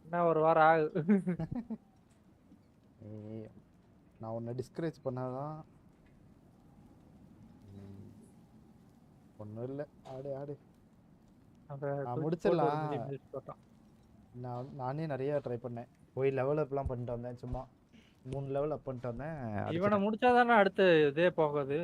என்ன ஒரு வாரம் ஆகுது. ஏய், நான் உன்னை டிஸ்கரேஜ் பண்ணாதான். ஒன்றும் இல்லை, ஆடு ஆடு. அதை நான் தூக்கி போட்டு ஒரு முடிச்சிடலாம். மிதி மிதிச்சு போட்டான். நானே நிறைய ட்ரை பண்ணேன், போய் லெவல் அப்லாம் பண்ணிட்டு வந்தேன். சும்மா 3 லெவல் அப் பண்ணிட்டு வந்தேன், இவனை அடிச்சிட்டேன். முடிச்சாதானே அடுத்து இதே போகுது.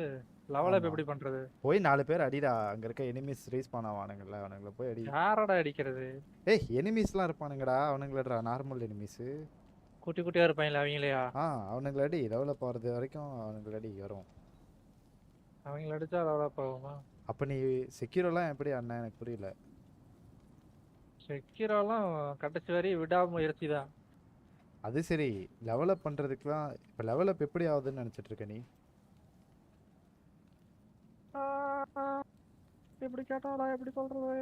லெவல் அப் ஆமாம், எப்படி பண்றது? போய் 4 பேர் அடிடா. அங்கே இருக்க எனிமீஸ் ரீஸ்பான் ஆவானுங்கள்ல, அவனுங்களை போய் அடி. யாரடா அடிக்கிறது? ஏய், எனிமீஸ்லாம் இருப்பானுங்கடா, அவனுங்களடா நார்மல் எனிமீஸு. குட்டி குட்டியா இருப்பாங்களே அவங்களையா? அவனுங்களை அடி, லெவலில் போகிறது வரைக்கும் அவனுங்களை அடி வரும். அவங்கள அடிச்சா லெவல் அப் ஆகுமா? அப்போ நீ செக்யூரெல்லாம் எப்படி அண்ணன், எனக்கு புரியல. செக்யூரெல்லாம் கடைசி வரையும் விடாமுயற்சி தான். அது சரி, லெவலப் பண்ணுறதுக்குலாம் இப்போ லெவலப் எப்படி ஆகுதுன்னு நினச்சிட்டு இருக்க நீ? எப்படி கேட்டாடா எப்படி சொல்றது?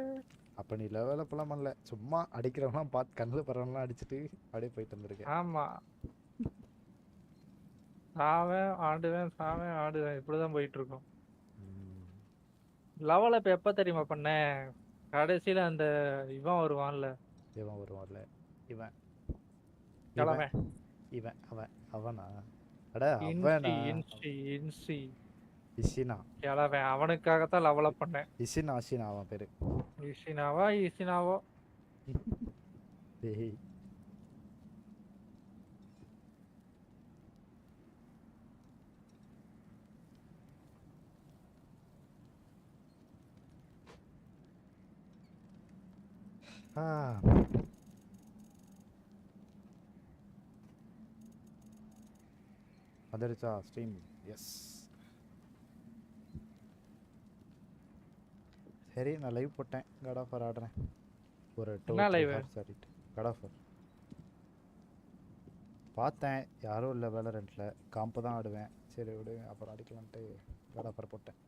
அப்போ நீ லெவலப்லாம் பண்ணல, சும்மா அடிக்கிறவங்களாம் பார்த்து கண்ணில் பறவங்களாம் அடிச்சுட்டு அப்படியே போயிட்டு வந்திருக்கேன். ஆமா, சாவேன் ஆடுவேன் இப்படிதான் போயிட்டு இருக்கோம். லெவல் அப் எப்ப தெரியுமா பண்ணேன்? கடைசியில அந்த இவன் வருவான்ல. இவன் வருவான்ல, இவன் கிழமை. இவன் அவன் அவனா? அட அவனா? இன்சி இஷினா. கிழமை. அவனுக்காகத்தான் லெவல் அப் பண்ணேன். இஷினா அஷினா அவன் பேரு. இசினாவோ டேய், வந்துடுச்சா ஸ்ட்ரீம்? எஸ். சரி, நான் லைவ் போட்டேன், காட் ஆஃப் வார் ஆடுறேன் ஒரு 2 ஹவர்ஸ் ஆடிட்டு. காட் ஆஃப் வார் பார்த்தேன், யாரும் இல்லை வேலரண்ட்டில், காம்பு தான் ஆடுவேன். சரி விடு, அப்புறம் அடிக்கலான்ட்டு காட் ஆஃப் வார் போட்டேன்.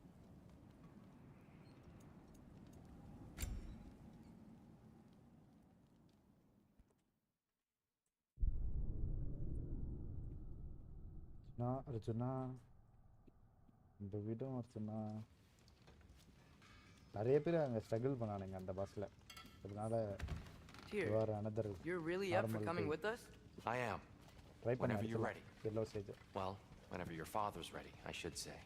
அர்ஜுனா, இந்த வீடும் அர்ஜுனா, நிறைய பேர் அங்கே ஸ்ட்ரகிள் பண்ணானுங்க அந்த பாஸில். அதனால வேறு another. You're really up for coming with us? I am. Try பண்ணி Whenever you're ready. Yellow stage. Well, whenever your father's ready, I should say.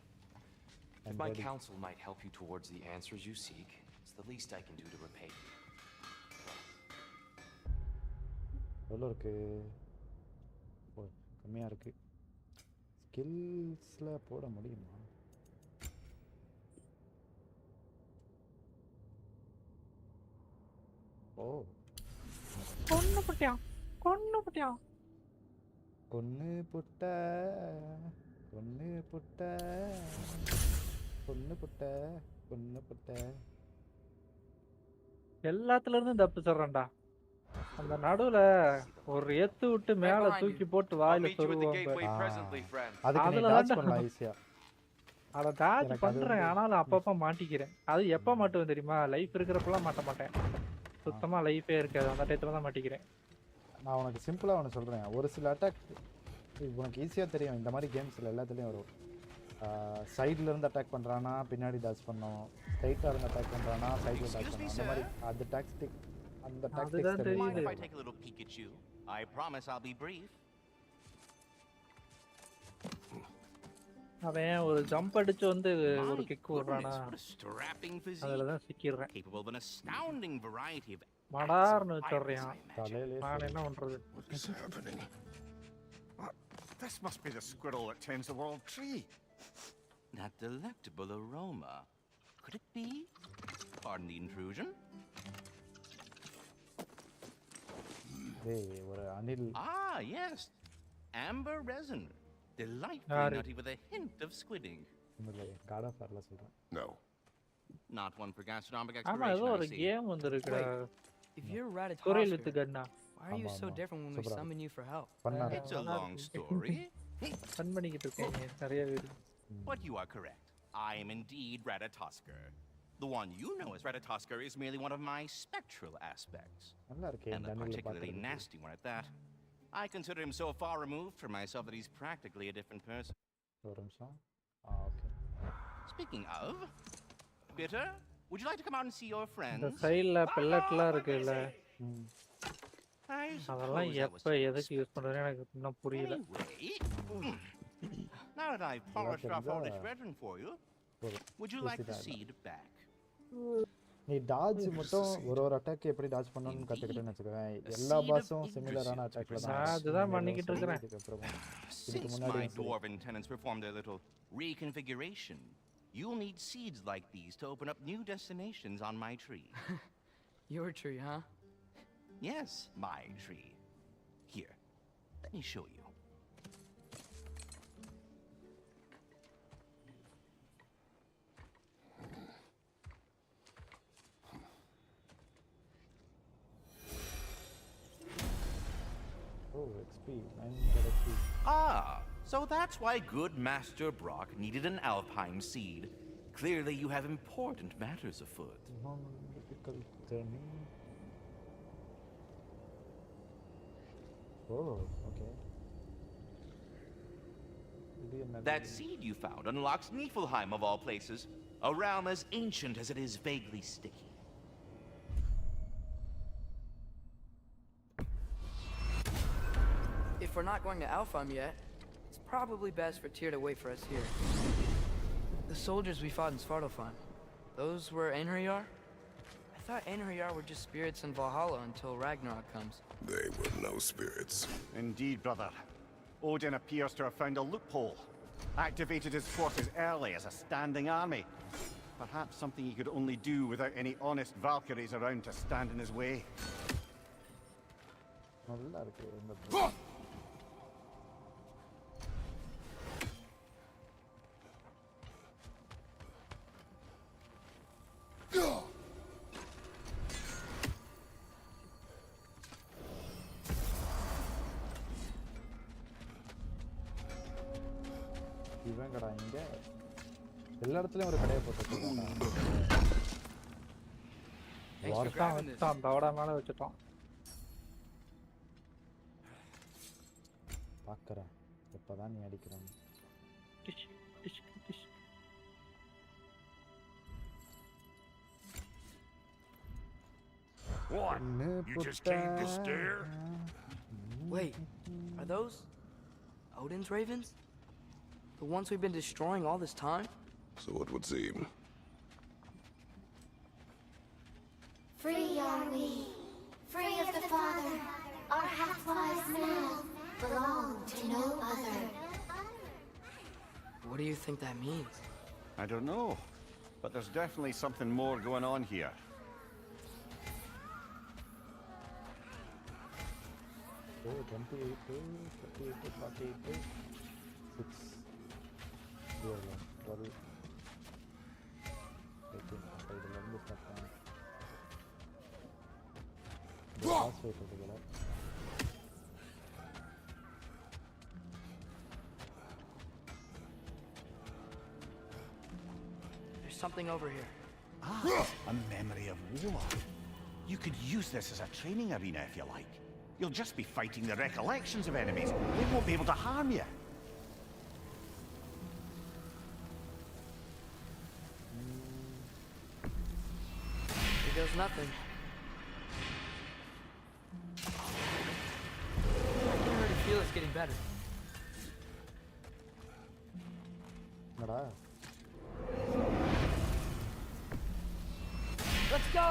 If my counsel might help you towards the answers you seek, it's the least I can do to repay you. எவ்வளோ இருக்கு? ஓ, கம்மியாக இருக்கு. ஸ்கில்ஸில் போட முடியுமா? ஓ, கொன்னு புட்டியா கொன்னு புட்ட எல்லாத்துல இருந்தும் தப்பு சொல்றேன்டா. அந்த நடுவுல ஒரு எத்து விட்டு மேல தூக்கி போட்டு வாயில சொருவாங்க. அத டாச் பண்றேன், ஆனாலும் அப்பப்ப மாட்டிக்கிறேன். அது எப்ப மாட்டுவேன் தெரியுமா? லைஃப் இருக்கிறப்பெல்லாம் மாட்ட மாட்டேன், சுத்தமா லைஃபே இருக்காது, அந்த டைத்துல தான் மாட்டிக்கிறேன். நான் உனக்கு சிம்பிளா ஒன்று சொல்றேன், ஒரு சில அட்டாக் உனக்கு ஈஸியா தெரியும். இந்த மாதிரி கேம்ஸ்ல எல்லாத்துலயும் வரும். சைடுல இருந்து அட்டாக் பண்றானா பின்னாடி டாச் பண்ணணும், ரைட்டா இருந்து அட்டாக் பண்றானா சைடுல டாச் பண்ணணும். அந்த மாதிரி அது டாக்டிக், அந்த டாக்டிக்ஸ் தெரியுது. If I take a little peek at you, I promise I'll be brief. அவன் ஒரு ஜம்ப் அடிச்சு வந்து ஒரு கிக் விடுறானா, அதுல தான் சிக்கிடுறேன். Capable of an astounding variety of மடார்னு சொல்றான். நான் என்ன பண்றது? What is happening? This must be the squirrel that tends the world tree. That delectable aroma. Could it be? Pardon the intrusion. Hey, ஒரு Anil. Ah, yes. Amber resin. Delightfully nutty with a hint of squidding. God of War சொல்றேன். No. Not one for gastronomic ஆமா, exploration. ஏதோ ஒரு game வந்திருக்குடா. If you're Squirrel with the gun, why are you so different when we summon you for help? It's a long story. Fun பண்ணிக்கிட்டு இருக்கேன் நிறைய வீடு. But you are correct. I am indeed Ratatosker. The one you know as Ratatosker is merely one of my spectral aspects. And a particularly nasty one at that. I consider him so far removed from myself that he's practically a different person. Okay. Speaking of, Bitter, would you like to come out and see your friends? இந்த சைடுல பெல்லட்லாம் இருக்குல்ல, I அதெல்லாம் suppose that was எப்ப to be எதுக்கு use expected. பண்றதுன்னு எனக்கு இன்னும் புரியல. Anyway, now that I've polished off all this veteran for you, would you like the seed back? நீ டாஜ் மட்டும் ஒரு அட்டாக் எப்படி டாஜ் பண்ணணும்னு கத்துக்கிட்டேன்னு வச்சுக்கோவேன். எல்லா பாஸும் சிமிலரான அட்டாக்ல தான். நான் அதுதான் பண்ணிக்கிட்டு இருக்கேன். Since my dwarven tenants performed a little reconfiguration, you'll need seeds like these to open up new destinations on my tree. Your tree, huh? Yes, my tree. Here, let me show you. Oh, XP, 9 XP. Ah, so that's why good Master Brock needed an alpine seed. Clearly you have important matters afoot. Non-difficult journey. Oh, okay. That seed you found unlocks Niflheim of all places, a realm as ancient as it is vaguely sticky. If we're not going to Alfheim yet, it's probably best for Tyr to wait for us here. The soldiers we fought in Svartalfheim, those were Einherjar? I thought Einherjar were just spirits in Valhalla until Ragnarok comes. They were no spirits. Indeed, brother. Odin appears to have found a loophole. Activated his forces early as a standing army. Perhaps something he could only do without any honest Valkyries around to stand in his way. நல்லா இருக்கு இந்த இவன் கடை இங்க எல்லா இடத்துலயும் ஒரு கடையை போட்டு Thanks for grabbing this. தவடா மேல வச்சுட்டோம். பாக்குறேன் எப்பதான் நீ அடிக்கிறேன். Dish, dish, dish. What? You just came to stare? Wait, are those Odin's ravens? The ones we've been destroying all this time? So it would seem. Free are we, free of the Father. Our half-lives now belong to no other. What do you think that means? I don't know, but there's definitely something more going on here. Oh, 28, 38, 48, 6. 12. 18, இதுல இருந்து start பண்ணு. Pass wait இருக்குல. There's something over here. Ah, a memory of war. You could use this as a training arena if you like. You'll just be fighting the recollections of enemies. They won't be able to harm you. Here goes nothing. I can already feel it's getting better. என்னடா Let's go!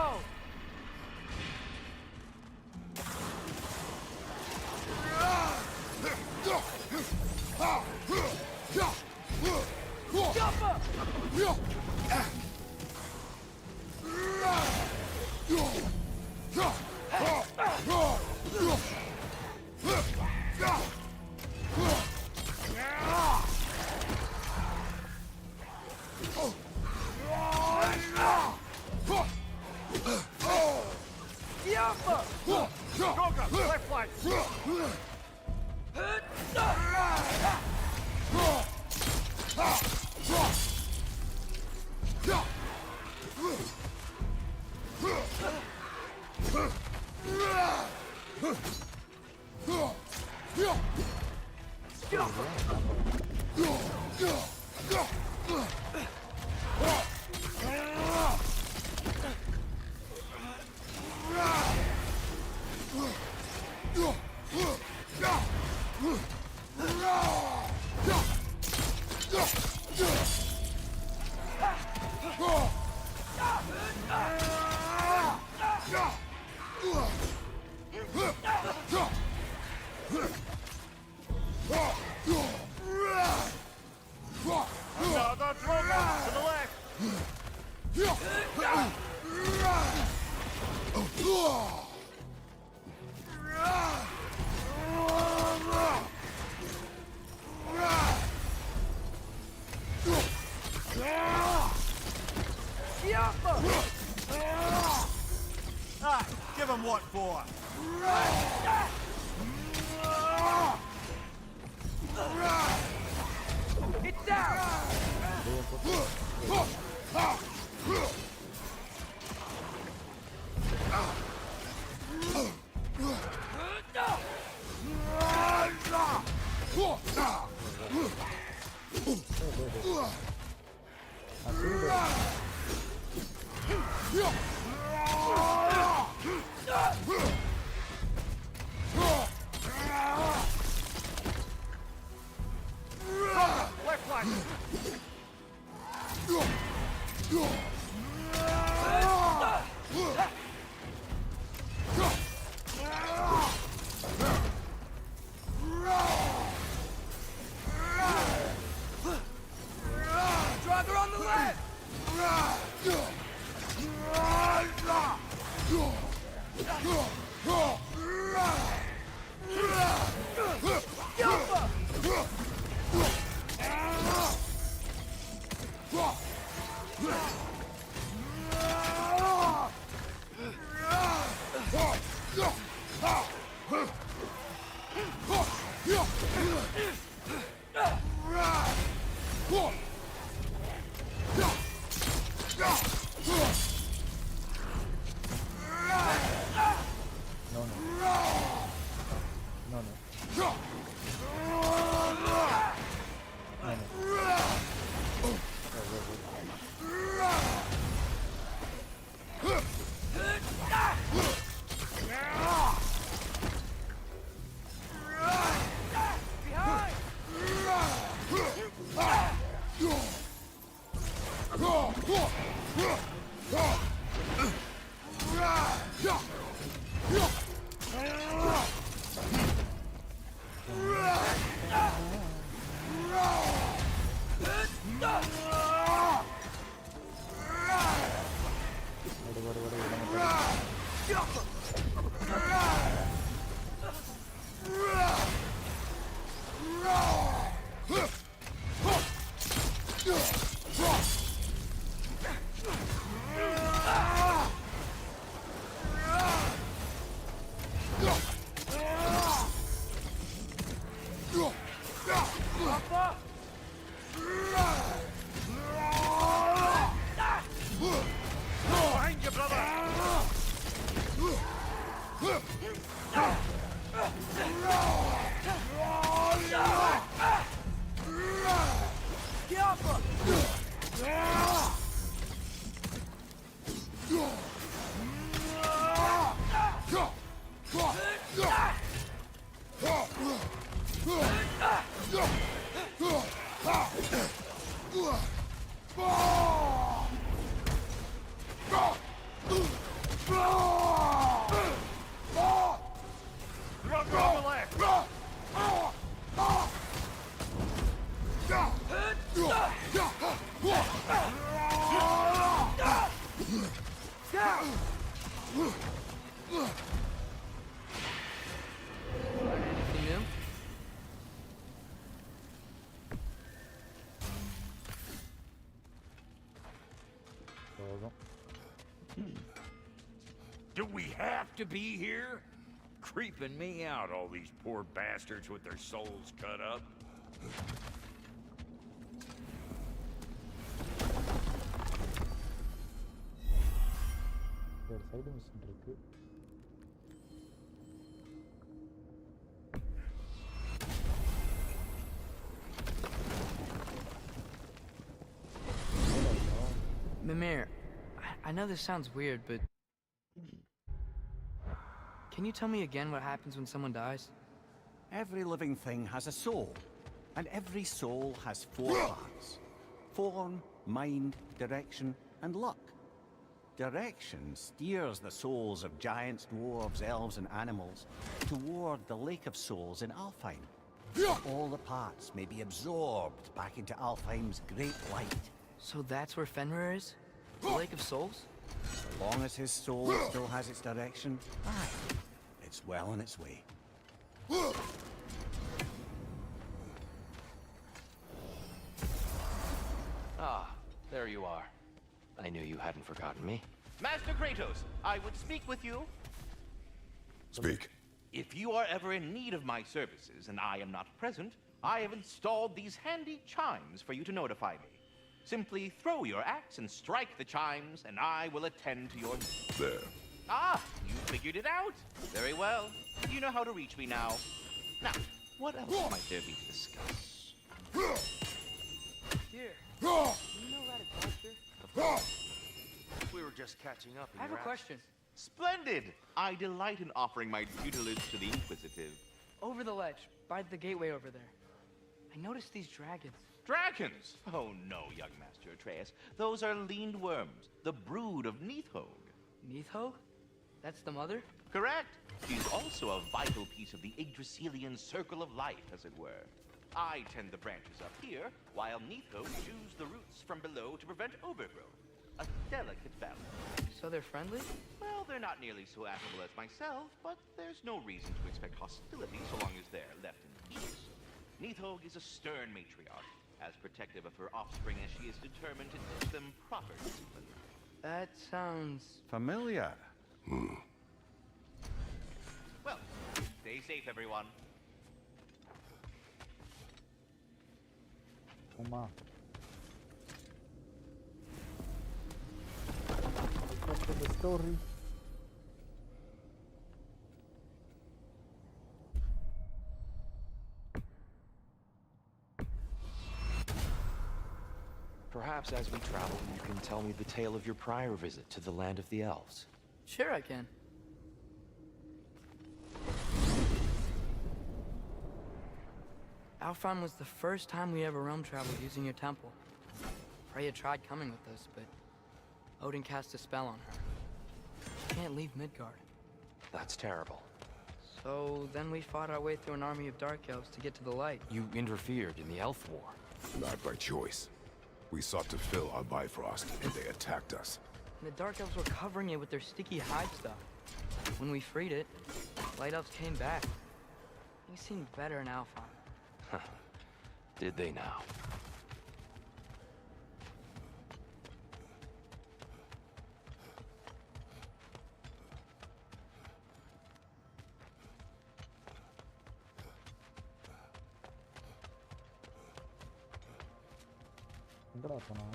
Goga, left flank! Another trouble to the left. Ah, give him what for? It's down! Left one. Draugr on the left! Behind you, brother. Get off her! Draugr on the left. Anything new? Do we have to be here? Creeping me out, all these poor bastards with their souls cut up. ஒரு side mission இருக்கு. Mimir, I know this sounds weird, but Can you tell me again what happens when someone dies? Every living thing has a soul, and every soul has 4 parts. Form, mind, direction, and luck. Direction steers the souls of giants, dwarves, elves, and animals toward the Lake of Souls in Alfheim. All the parts may be absorbed back into Alfheim's great light. So that's where Fenrir is? The Lake of Souls? So long as his soul still has its direction, aye, it's well on its way. Ah, there you are. I knew you hadn't forgotten me. Master Kratos, I would speak with you. Speak. If you are ever in need of my services and I am not present, I have installed these handy chimes for you to notify me. Simply throw your axe and strike the chimes, and I will attend to your needs. There. Ah, you figured it out. Very well. You know how to reach me now. Now, what else might there be to discuss? Here. You know Ratatoskr? Of course. We were just catching up. I have a question. Splendid! I delight in offering my tutelage to the inquisitive. Over the ledge, by the gateway over there. I noticed these dragons. Dragons? Oh no, young Master Atreus. Those are leaned worms, the brood of Nidhogg. Nidhogg? That's the mother? Correct. She's also a vital piece of the Yggdrasilian circle of life, as it were. I tend the branches up here, while Nidhogg chews the roots from below to prevent overgrowth. A delicate balance. So they're friendly? Well, they're not nearly so affable as myself, but there's no reason to expect hostility so long as they're left in peace. Nidhogg is a stern matriarch, as protective of her offspring as she is determined to teach them proper discipline. That sounds... Familiar. Well, stay safe, everyone. Come on. What's the story? Perhaps as we travel, you can tell me the tale of your prior visit to the land of the elves. Sure I can. Alfheim was the first time we ever realm traveled using your temple. Freya tried coming with us, but Odin cast a spell on her. She can't leave Midgard. That's terrible. So then we fought our way through an army of dark elves to get to the light. You interfered in the elf war. Not by choice. We sought to fill our Bifrost, and they attacked us. And the dark elves were covering it with their sticky hide stuff. When we freed it, light elves came back. Things seemed better in Alfheim. Did they now? எங்கடா போனோம்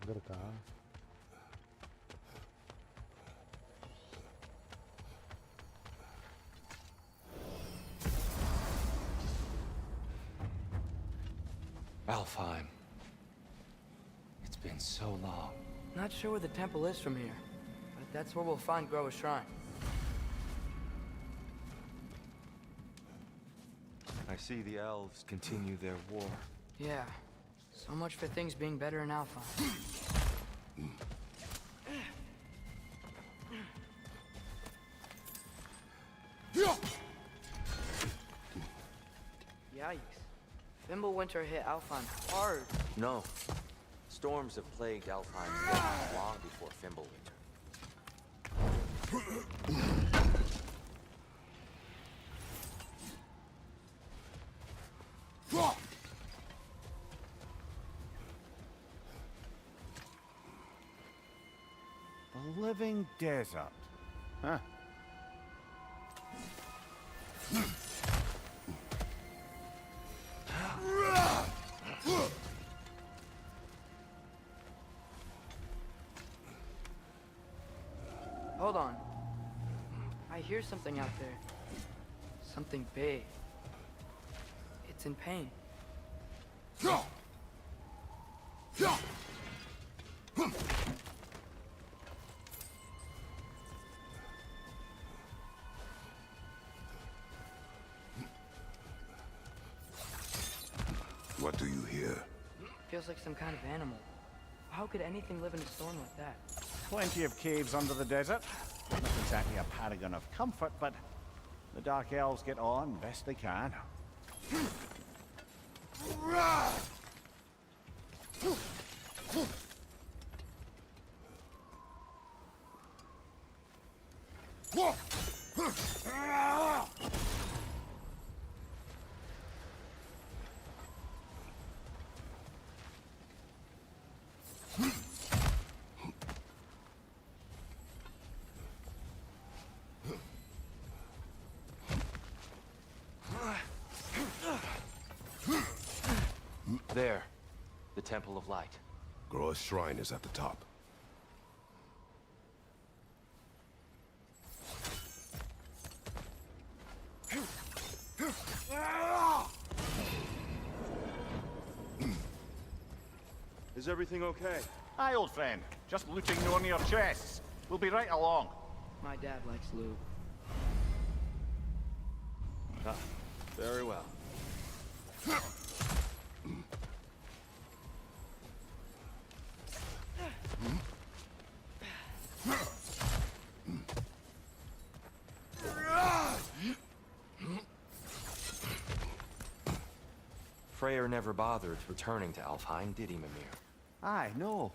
இங்க இருக்கா Alfheim. It's been so long. Not sure where the temple is from here, but that's where we'll find Groa's shrine. I see the elves continue their war. Yeah, so much for things being better in Alfheim. Yikes. Fimbulwinter hit Alfheim hard. No. Storms have plagued Alfheim long before Fimbulwinter. The living desert. Huh. Hold on. I hear something out there. Something big. It's in pain. What do you hear? Feels like some kind of animal. How could anything live in a storm like that? Plenty of caves under the desert. Not exactly a paragon of comfort, but the Dark Elves get on best they can. There. The Temple of Light. Groa's shrine is at the top. Is everything okay? Aye, old friend. Just looting one of your chests. We'll be right along. My dad likes loot. Ah, very well. Freyr never bothered returning to Alfheim, did he, Mimir? Aye, no.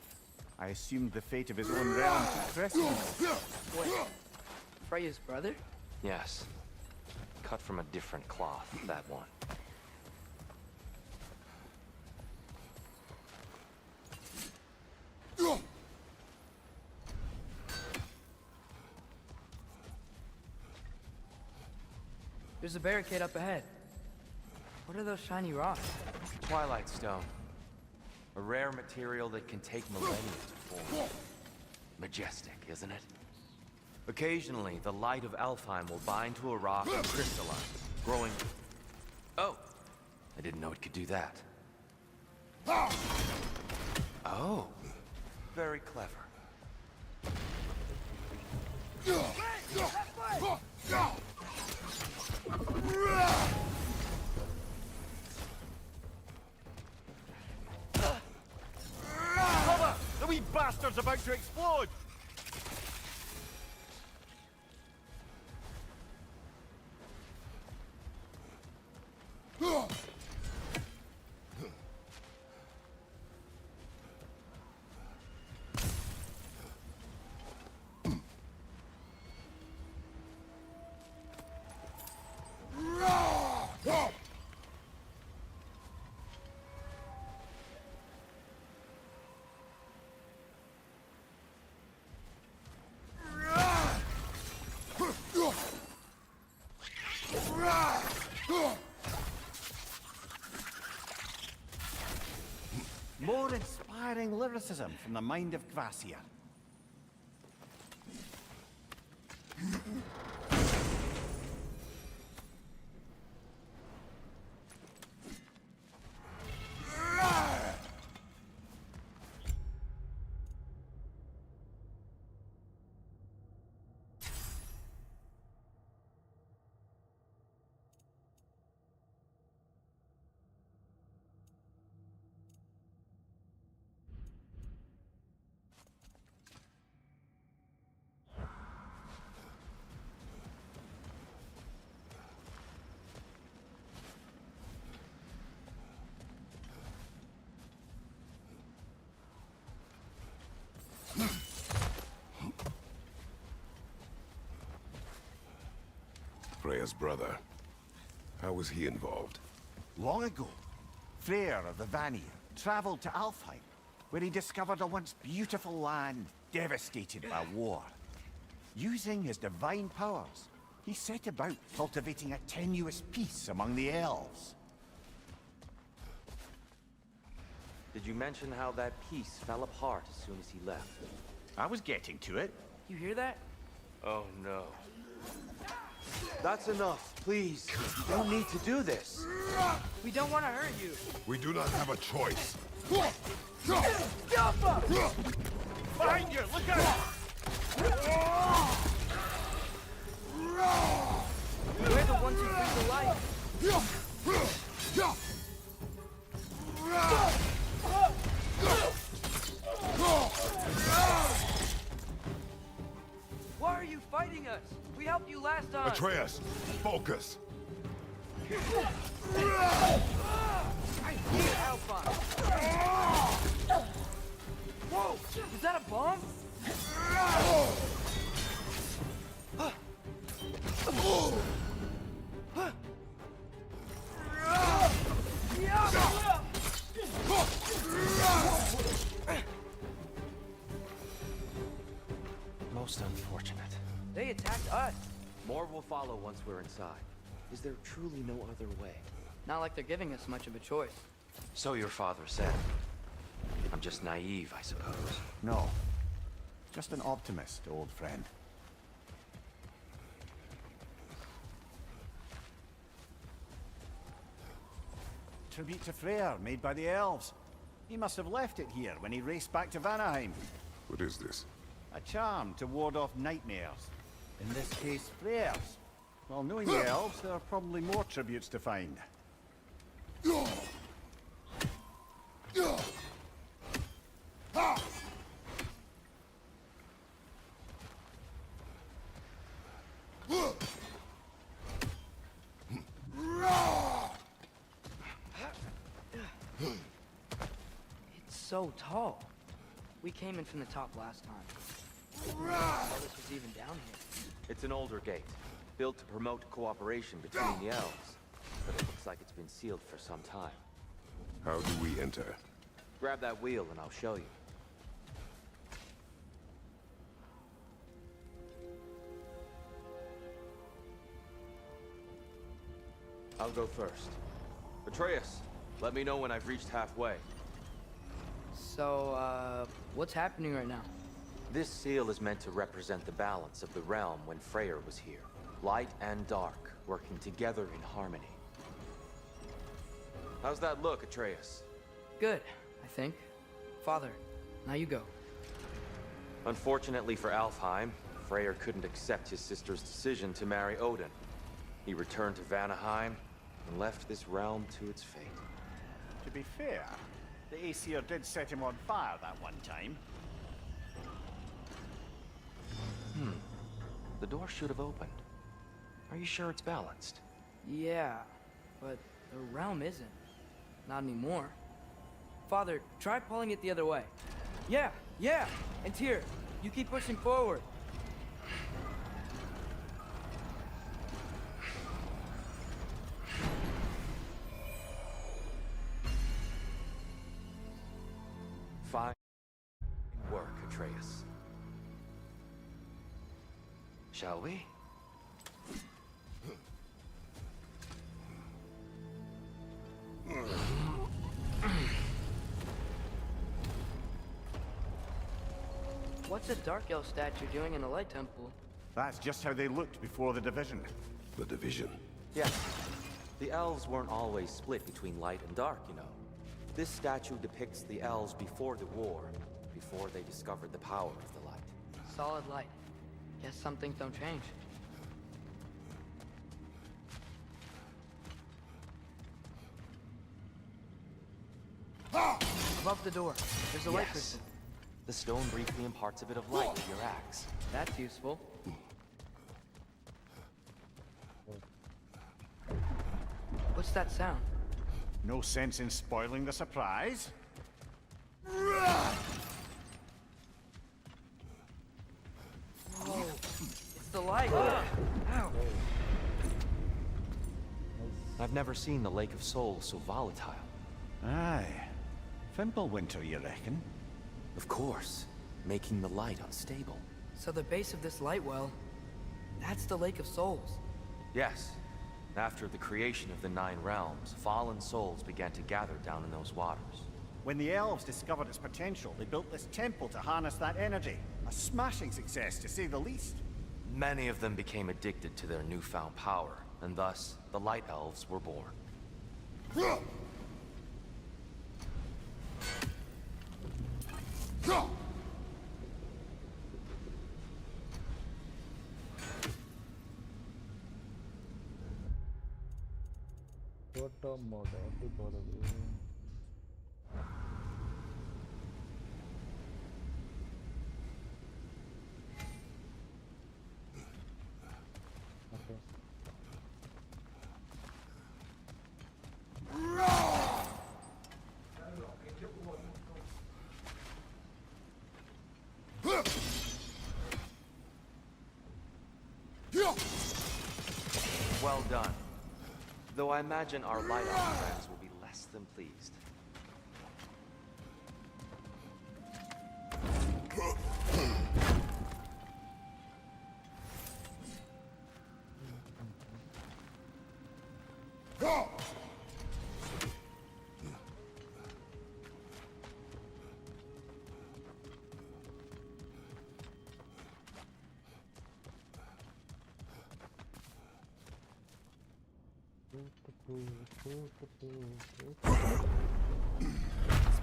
I assumed the fate of his own realm took precedence. Wait, Freya's brother? Yes. Cut from a different cloth, that one. There's a barricade up ahead. What are those shiny rocks? Twilight Stone. A rare material that can take millennia to form. Majestic, isn't it? Occasionally, the light of Alfheim will bind to a rock and crystallize, growing... Oh! I didn't know it could do that. Oh! Very clever. Cover! The wee bastard's about to explode! More inspiring lyricism from the mind of Kvasir. Freya's brother. How was he involved? Long ago, Freyr of the Vanir traveled to Alfheim, where he discovered a once beautiful land devastated by war. Using his divine powers, he set about cultivating a tenuous peace among the elves. Did you mention how that piece fell apart as soon as he left? I was getting to it. You hear that? Oh no. That's enough, please. You don't need to do this. We don't want to hurt you. We do not have a choice. Atreus, focus. I hate Alpine. Whoa! Was that a bomb? Most unfortunate. They attacked us. More will follow once we're inside. Is there truly no other way? Not like they're giving us much of a choice. So your father said. I'm just naive, I suppose. No. Just an optimist, old friend. Tribute to Freyr, made by the elves. He must have left it here when he raced back to Vanaheim. What is this? A charm to ward off nightmares. In this case, Freyr's. Well, knowing the elves, there are probably more tributes to find. It's so tall. We came in from the top last time. All this was even down here. It's an older gate, built to promote cooperation between the elves. But it looks like it's been sealed for some time. How do we enter? Grab that wheel and I'll show you. I'll go first. Atreus, let me know when I've reached halfway. So, what's happening right now? This seal is meant to represent the balance of the realm when Freyr was here. Light and dark, working together in harmony. How's that look, Atreus? Good, I think. Father, now you go. Unfortunately for Alfheim, Freyr couldn't accept his sister's decision to marry Odin. He returned to Vanaheim and left this realm to its fate. To be fair, the Aesir did set him on fire that one time. The door should have opened. Are you sure it's balanced? Yeah, but the realm isn't. Not anymore. Father, try pulling it the other way. Yeah, yeah! And Tyr, you keep pushing forward. Fine work, Atreus. Shall we? What's a Dark Elf statue doing in the Light Temple? That's just how they looked before the division. The division. Yes. The elves weren't always split between light and dark, you know. This statue depicts the elves before the war, before they discovered the power of the light. Solid light. Guess some things don't change. Above the door, there's a light crystal. The stone briefly imparts a bit of light with your axe. That's useful. What's that sound? No sense in spoiling the surprise. Whoa, it's the light. Ow. I've never seen the Lake of Souls so volatile. Aye. Fimbulwinter, you reckon? Of course, making the light unstable. So the base of this light well, that's the Lake of Souls. Yes. After the creation of the Nine Realms, fallen souls began to gather down in those waters. When the elves discovered its potential, they built this temple to harness that energy. A smashing success, to say the least. Many of them became addicted to their newfound power, and thus, the Light Elves were born. Photo mode, எப்படி போறது? Okay. Well done. Though I imagine our light elf friends will be less than pleased.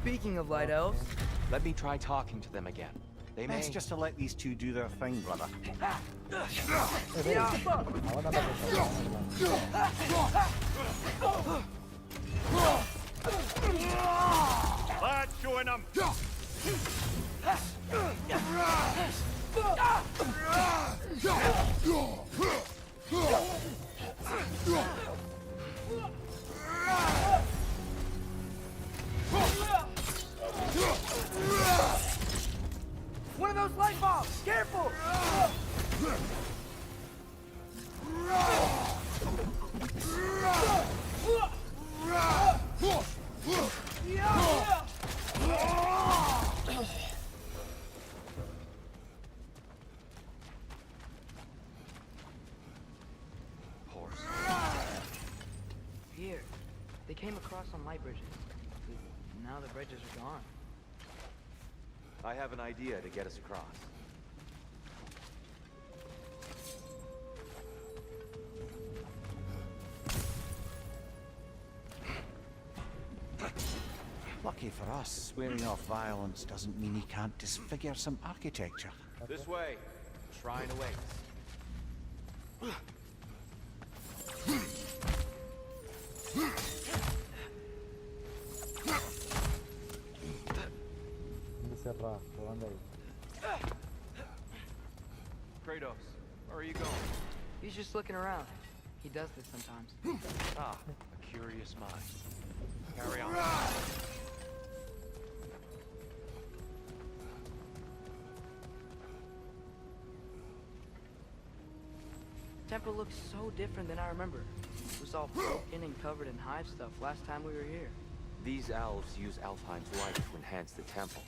Speaking of light elves, Let me try talking to them again. They may... Best just to let these two do their thing, brother. Lad, showing them. one of those light bulbs! Careful! Horse. Here, they came across on light bridges. Now the bridges are gone. I have an idea to get us across. Lucky for us, swearing off violence doesn't mean he can't disfigure some architecture. This way. Shrine awaits. Kratos, where are you going? He's just looking around. He does this sometimes. Ah, a curious mind. Carry on. Temple looks so different than I remember. It was all broken and covered in hive stuff last time we were here. These elves use Alfheim's light to enhance the temple.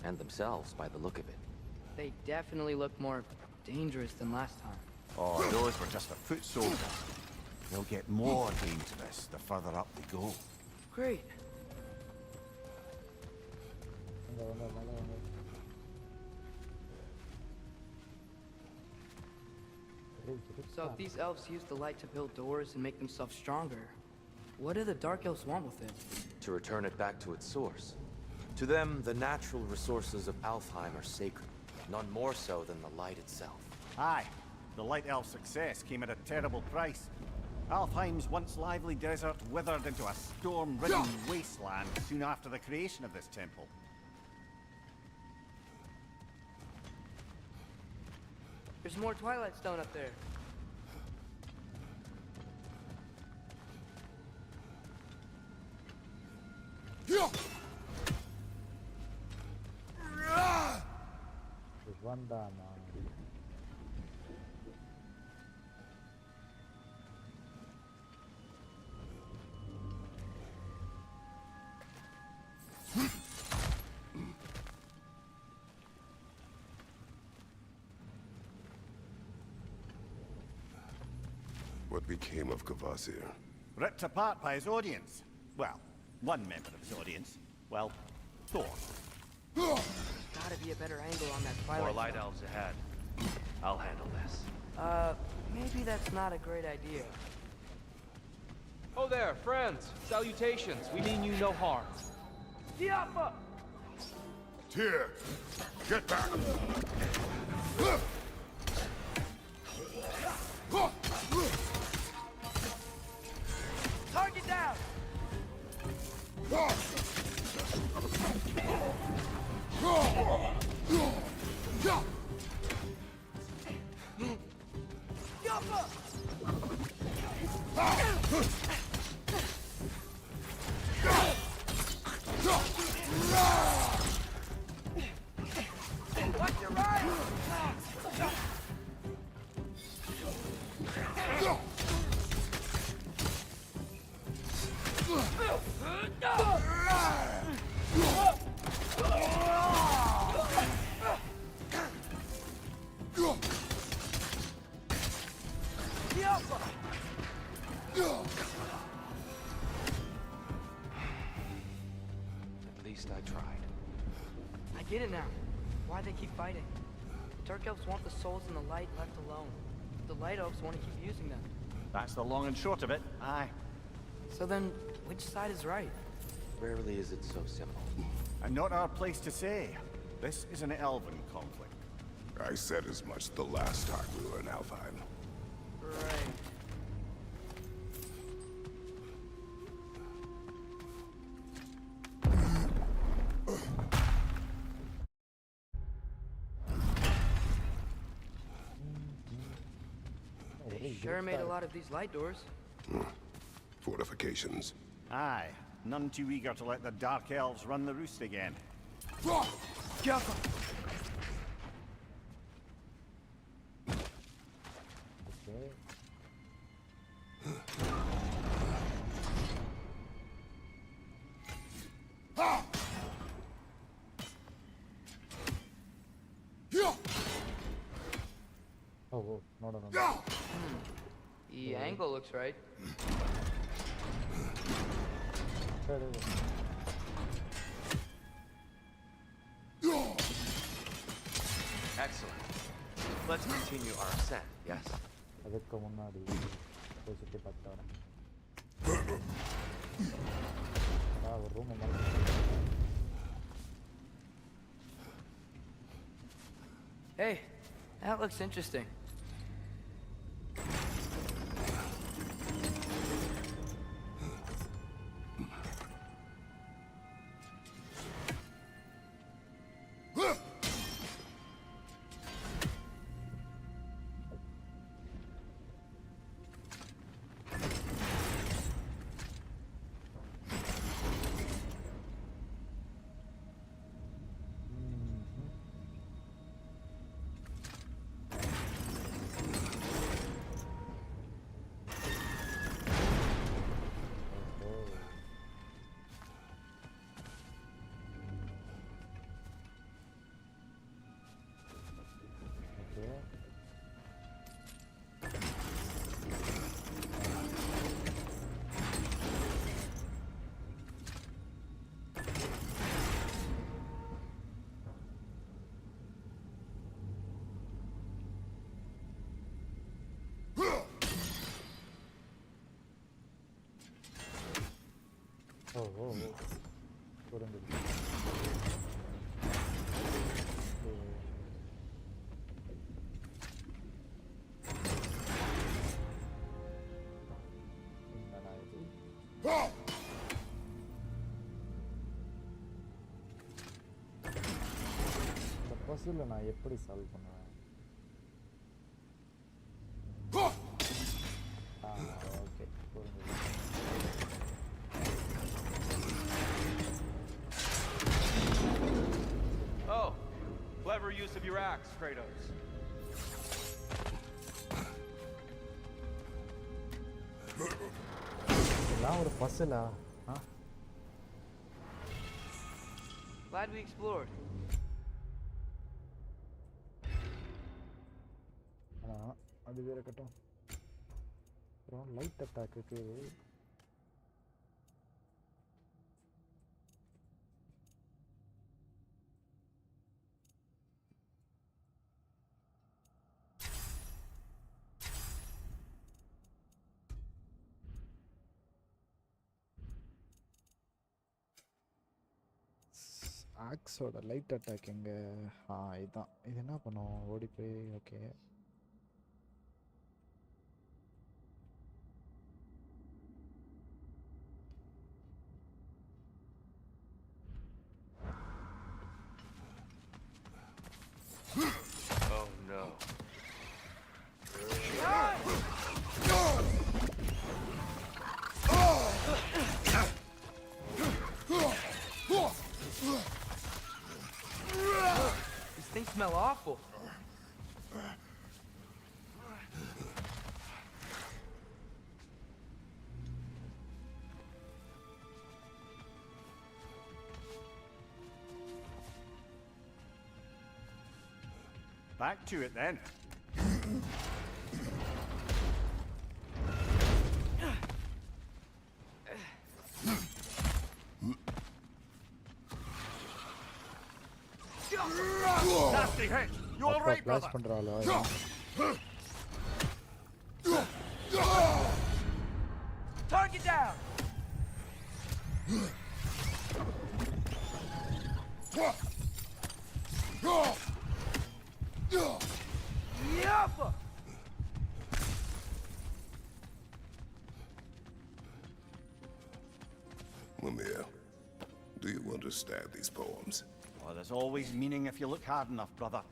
And themselves, by the look of it. They definitely look more dangerous than last time. Oh, those were just the foot soldiers. They'll get more dangerous the further up they go. Great. So if these elves use the light to build doors and make themselves stronger, what do the Dark Elves want with it? To return it back to its source. To them, the natural resources of Alfheim are sacred. None more so than the light itself. Aye, the Light Elf's success came at a terrible price. Alfheim's once lively desert withered into a storm-ridden wasteland soon after the creation of this temple. There's more Twilight Stone up there. What became of Kvasir? Ripped apart by his audience. Well, one member of his audience. Well, Thor. There's gotta be a better angle on that Twilight More light Stone. elves ahead. I'll handle this. Maybe that's not a great idea. Oh there, friends. Salutations. We mean you no harm. Diapa! Tyr! Get back! Target down! Diapa! Watch your right! get it now. Why they keep fighting. The Dark Elves want the souls in the light left alone. The Light Elves want to keep using them. That's the long and short of it. Aye. So then, which side is right? Rarely is it so simple. And not our place to say. This is an elven conflict. I said as much the last time we were in Alfheim. Right. They sure made a lot of these light doors. Fortifications. Aye. None too eager to let the Dark Elves run the roost again. Careful! Okay. Oh, no. The angle looks right. Excellent. Let's continue our ascent, yes? அதுக்கு முன்னாடி போய் சுற்றி பார்த்துட்டு வரேன். ஒரு room Hey, that looks interesting. புரிஞ்சுது. இந்த பசில் நான் எப்படி சால்வ் பண்ணுவேன்? ஓகே புரிஞ்சுது. Oh, clever use of your axe, Kratos. இதெல்லாம் ஒரு பசிலா? Glad we explored. அது வேற கட்டும். அப்புறம் லைட் அட்டாக்கு ஆக்ஸோட லைட் அட்டாக் எங்கே? இதுதான். இது என்ன பண்ணும்? ஓடி போய் okay. Oh no. These things smell awful. Back to it then. Nasty hit. You all right, flash brother? பண்றாளோ Target down! Yappa! Mimir, do you understand these poems? Oh, there's always meaning if you look hard enough, brother.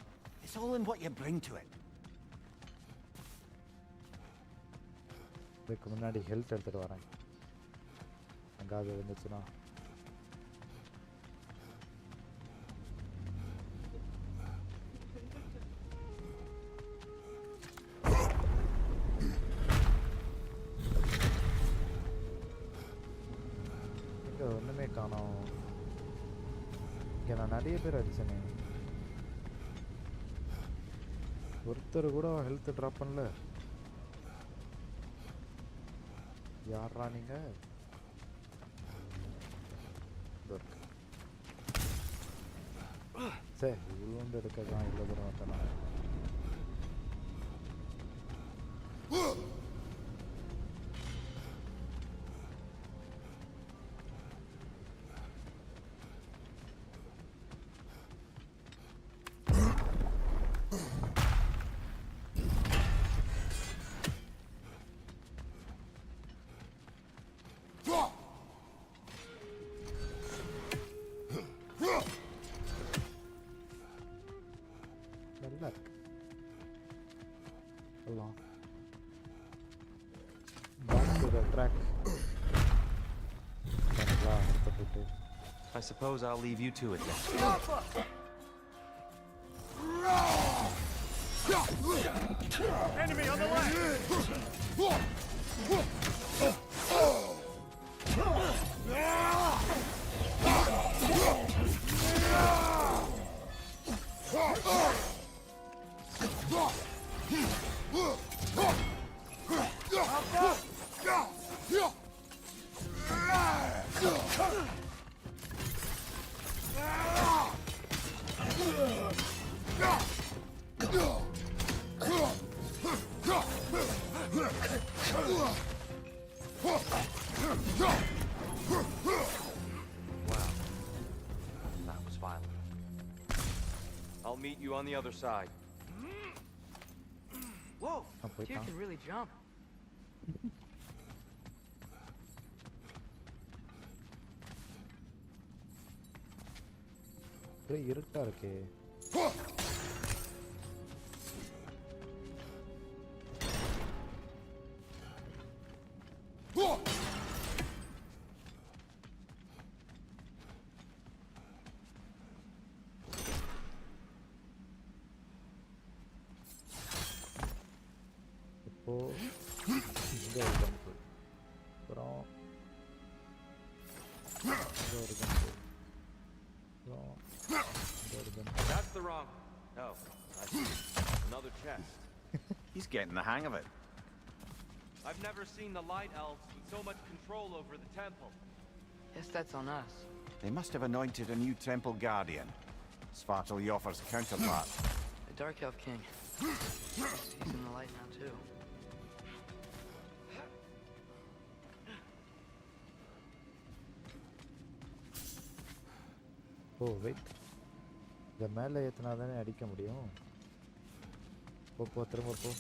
It's all in what you bring to it. இதுக்கு முன்னாடி health எடுத்துட்டு வரேன் அங்காவது இருந்துச்சுன்னா இங்கே ஒன்றுமே காணோம் இங்கே நான் நிறைய பேர் அடிச்சேனே ஒருத்தர் கூட ஹெல்த் ட்ராப் பண்ணல யாரா நீங்க சரி இவ்வளோண்டு எடுக்கதான் இவ்வளோ தூரம் வரட்டேன் நல்லா இருக்கு எல்லாம் பேக் டு த ட்ராக் அடுத்த போட்டு I suppose I'll leave you to it then. Enemy on the left! That was violent. I'll meet you on the other side. Whoa! Oh, wait, Tyr huh? can really jump. ஒரே இருட்டா இருக்கே இப்போ இங்க ஒரு jump அப்புறம் இங்க ஒரு jump அப்புறம் இங்க ஒரு jump That's the wrong. Oh, I see. Another chest. He's getting the hang of it. I've never seen the Light Elves with so much control over the temple. Guess that's on us. They must have anointed a new temple guardian. Svartal Joffer's counterpart. The Dark Elf King. He's in the light now, too. ஓ wait இதை மேலே ஏற்றினா தானே அடிக்க முடியும் போ திரும்ப போ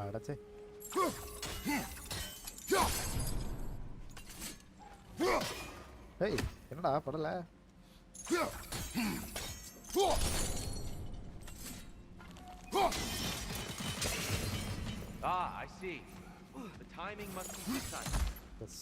அடச்சே ஏய் என்னடா படல Ah, I see. The timing must be precise. Yes.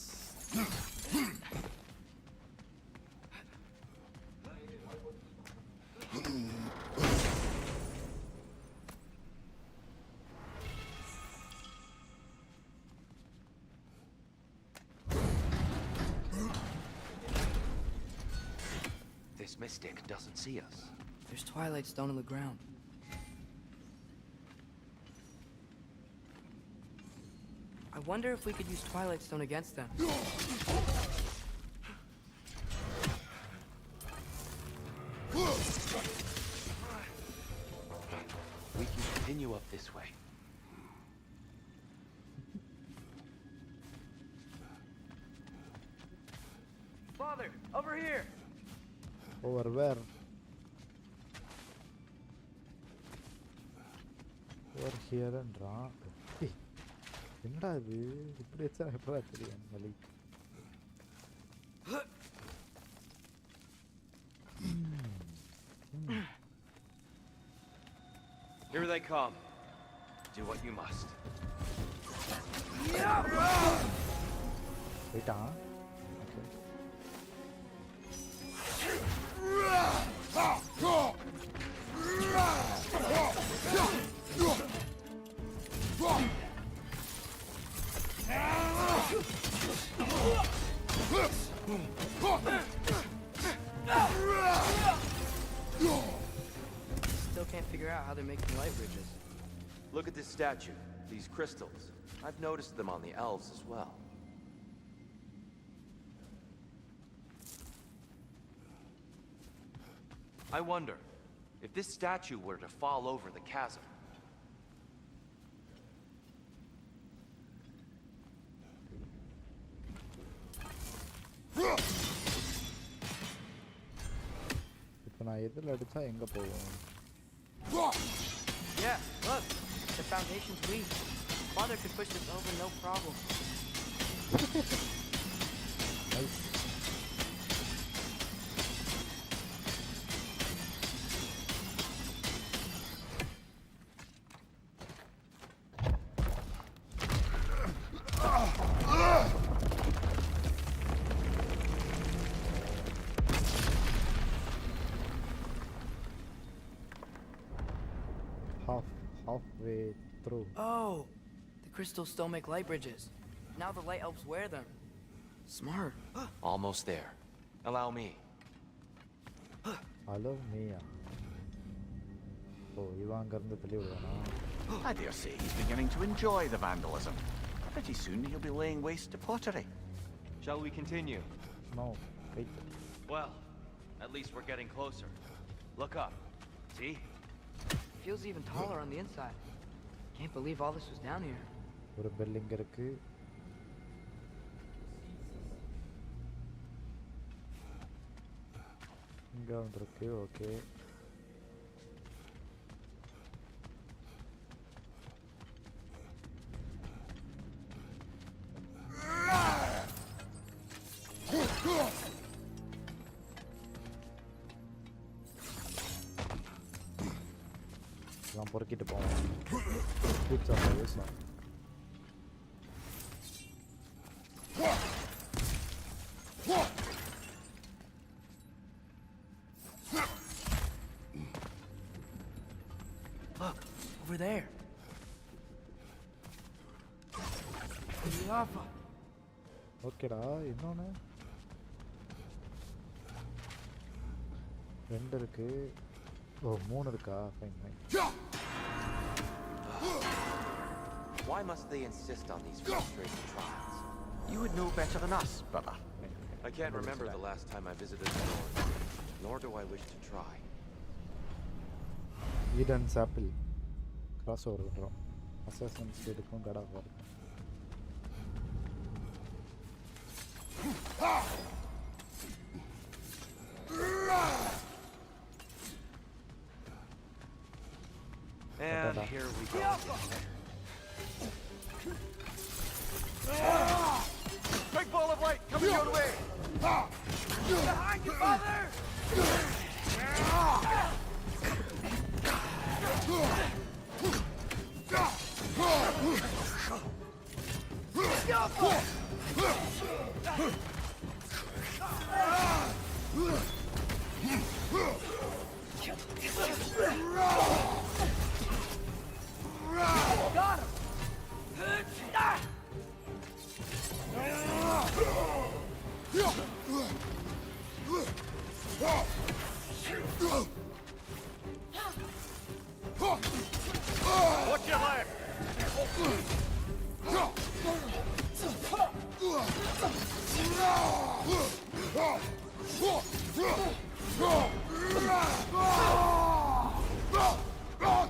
This mystic doesn't see us. There's Twilight Stone on the ground. I wonder if we could use Twilight Stone against them. We can continue up this way. Father, over here! Over where? Over here என்றான். என்னடா இது இப்படி வச்சா எப்படா தெரியும் வலி. Here they come. Do what you must. போயிட்டான். Still can't figure out how they're making light bridges. Look at this statue, these crystals. I've noticed them on the elves as well. I wonder, if this statue were to fall over the chasm, இப்போ நான் எதில் அடிச்சா எங்க போவோம்? Yeah, look. The foundation's weak. Father could push this over no problem. Nice. Halfway through. Oh, the crystals still make light bridges. Now the light elves wear them. Smart. almost there. Allow me. Allow me. Oh, இவன் அங்க இருந்து தள்ளி விடுவானா? I dare say he's beginning to enjoy the vandalism. Pretty soon he'll be laying waste to pottery. Shall we continue? No, wait. Well, at least we're getting closer. Look up. See? Feels even taller on the inside. Can't believe all this was down here. ஒரு bell இங்க இருக்கு. இங்க ஒன்று இருக்கு. Okay. நான் பொறுக்கிட்டு போவேன். பூச்சா பேசலாம். Look, over there. Lava. ஓகேடா, இன்னொன்னு ரெண்டு இருக்கு. ஓ, மூணு இருக்கா? Fine fine. Why must they insist on these frustrating trials? You would know better than us, brother. I can't remember the last time I visited the north, nor do I wish to try. Eden's apple cross over பண்ணுறோம். Assassins எடுக்கும் கடை வரும். And here we go. Big ball of light coming your way! Behind you, Father! Got him! Watch your left!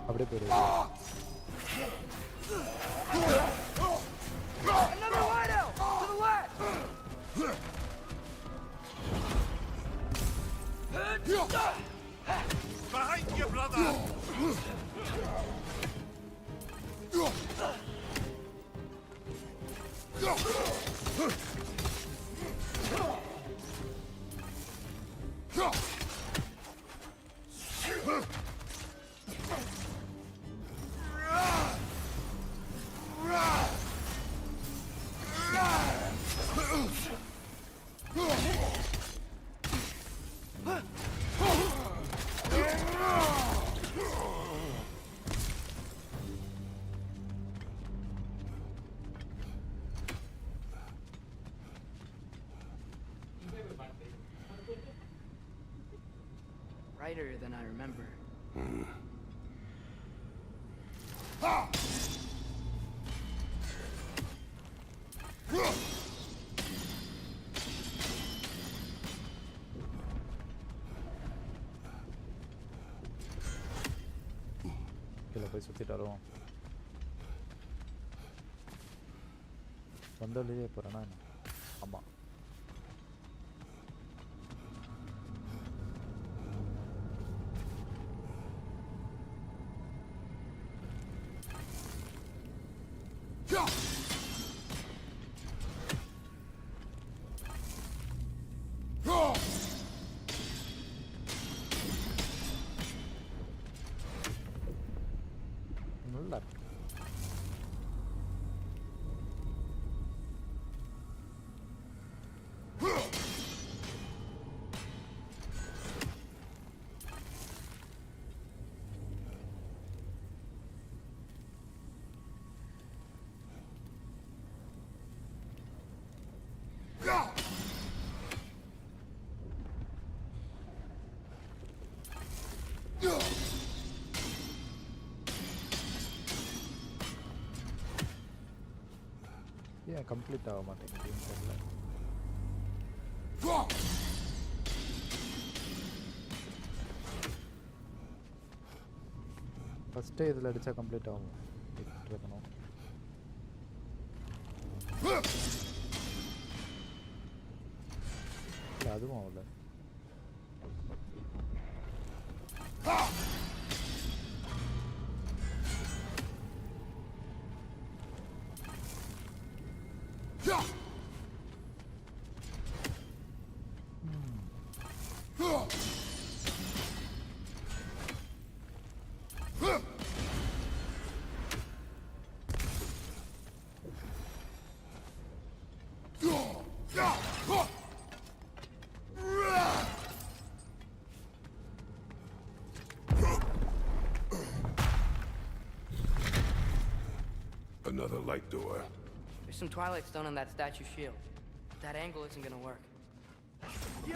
அப்படியே போயிடு. Another wideout! To the left! Behind you, brother! Brighter than I remember. கீழே போய் சுற்றிட்டு வருவோம். வந்தோடனே போகிறேன்னா என்ன? ஆமாம். நல்லா இருக்கு. ஏன் கம்ப்ளீட் ஆக மாட்டேங்குதுன்னு தெரியல. ஃபஸ்ட்டே இதில் அடித்தா கம்ப்ளீட் ஆகும். இருக்கணும். இல்லை அதுவும் ஆகல. Another light door. There's some Twilight Stone on that statue shield. That angle isn't gonna work. Do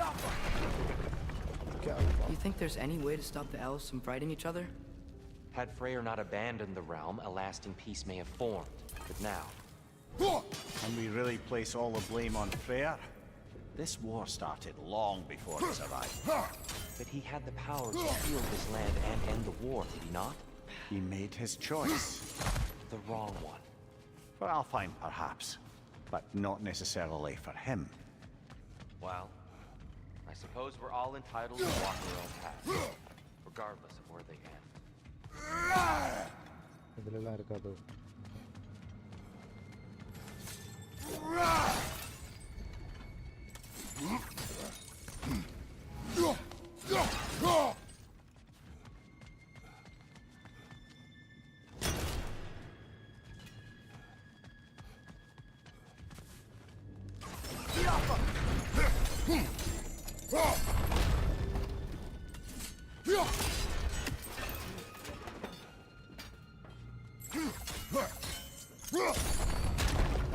you think there's any way to stop the elves from fighting each other? Had Freyr not abandoned the realm, a lasting peace may have formed. But now... And we really place all the blame on Freyr? This war started long before his arrival. But he had the power to heal this land and end the war, did he not? He made his choice. The wrong one. For Alfheim, perhaps. But not necessarily for him. Well, I suppose we're all entitled to walk our own path, regardless of where they end. இதுலலாம் இருக்காது.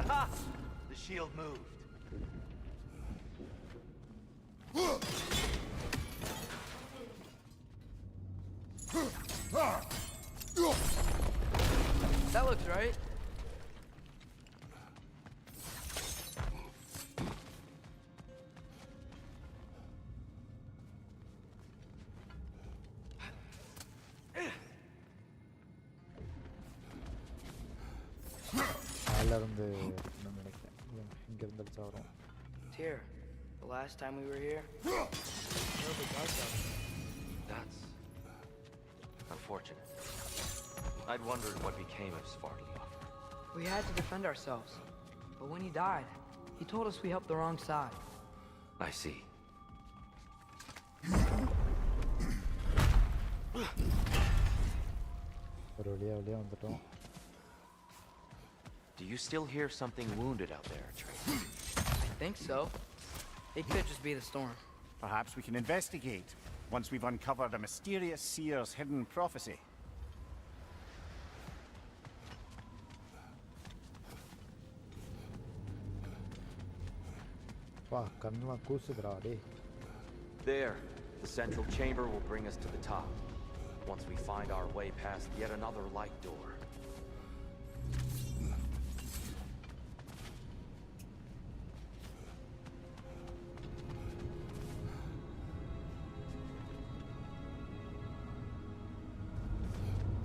Aha! The shield moved. That looks right. Here, the last time we were here, That's unfortunate. I'd wondered what became of Svartalfheim. we had to defend ourselves. But when he died, he told us we helped the wrong side. I see. Do you still hear something wounded out there, Trace? I think so. It could just be the storm. Perhaps we can investigate once we've uncovered a mysterious seer's hidden prophecy. There. The central chamber will bring us to the top. Once we find our way past yet another light door.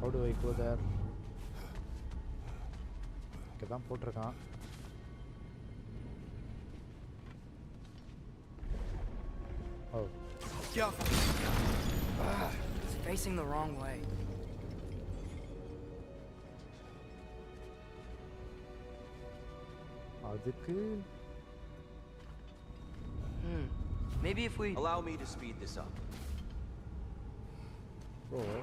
How do I go there? இங்க தான் போட்டிருக்கான். Oh. It's facing the wrong way. அதுக்கு Maybe if we allow me to speed this up. Oh.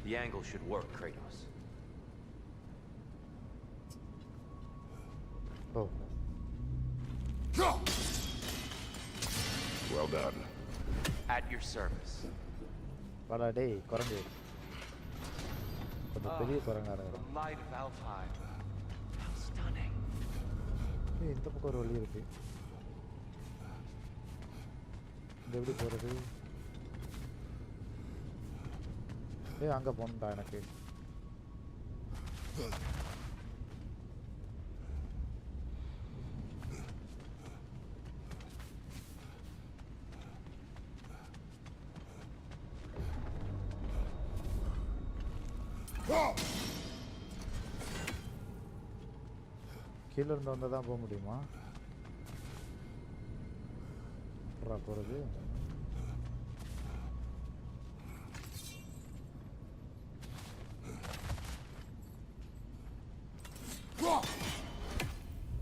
The angle should work, Kratos. Oh. Well done. At your service. வாடா டேய் குரங்கு. கொஞ்சம் பெரிய குரங்கா The இருக்கு. light of Alfheim. How stunning. ஏய் இந்த பக்கம் ஒரு வழி இருக்கு. இந்த எப்படி போறது? ஏய் அங்க போணும்டா எனக்கு. கீழே இருந்து வந்தால் தான் போக முடியுமா? எப்படா போகிறது?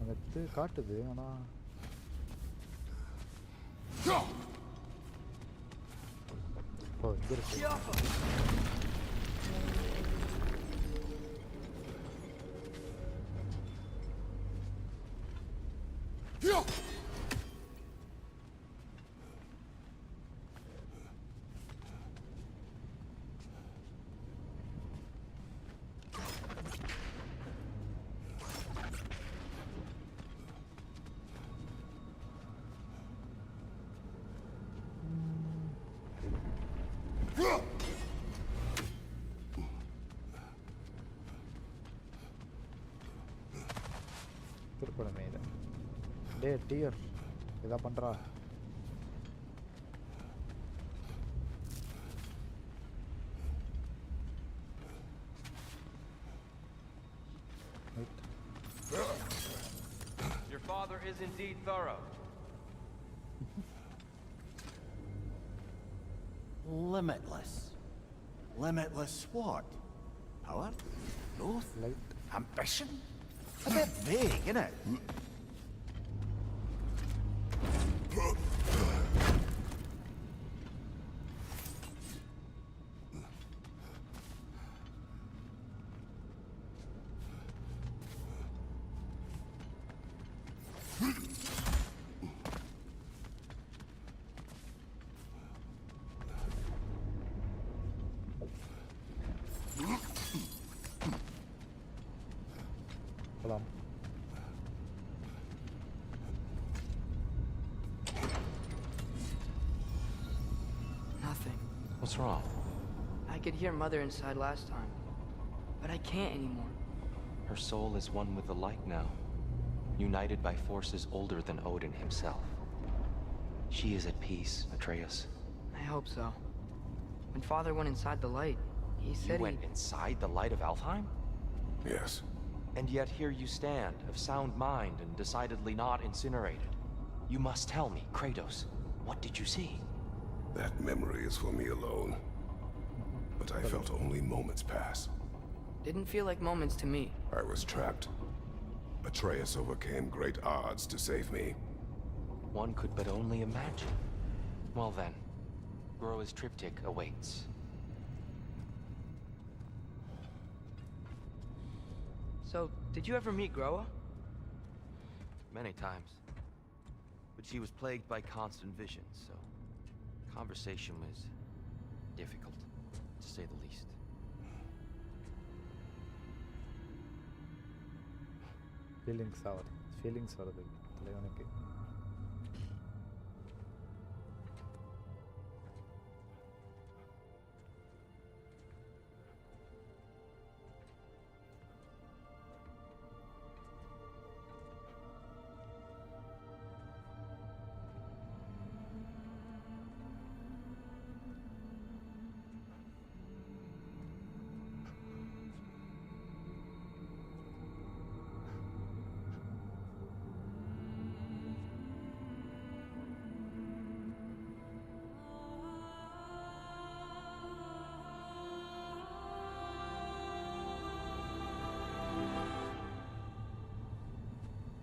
அந்த காட்டுது ஆனால் ஓ இங்கே இருக்கு. திருப்பணமே இதை டே டியர் இதா பண்ணுறா Your father is indeed thorough. Limitless. Limitless what? Power? Growth? Light. Ambition? A bit vague, isn't it? What's wrong? I could hear Mother inside last time, but I can't anymore. Her soul is one with the light now, united by forces older than Odin himself. She is at peace, Atreus. I hope so. When Father went inside the light, he said You went inside the light of Alfheim? Yes. And yet here you stand, of sound mind and decidedly not incinerated. You must tell me, Kratos, what did you see? That memory is for me alone. But I felt only moments pass. Didn't feel like moments to me. I was trapped. Atreus overcame great odds to save me. One could but only imagine. Well then, Groa's triptych awaits. So, did you ever meet Groa? Many times. But she was plagued by constant visions, so conversation was difficult, to say the least. Feelings வருது தலைவனுக்கு.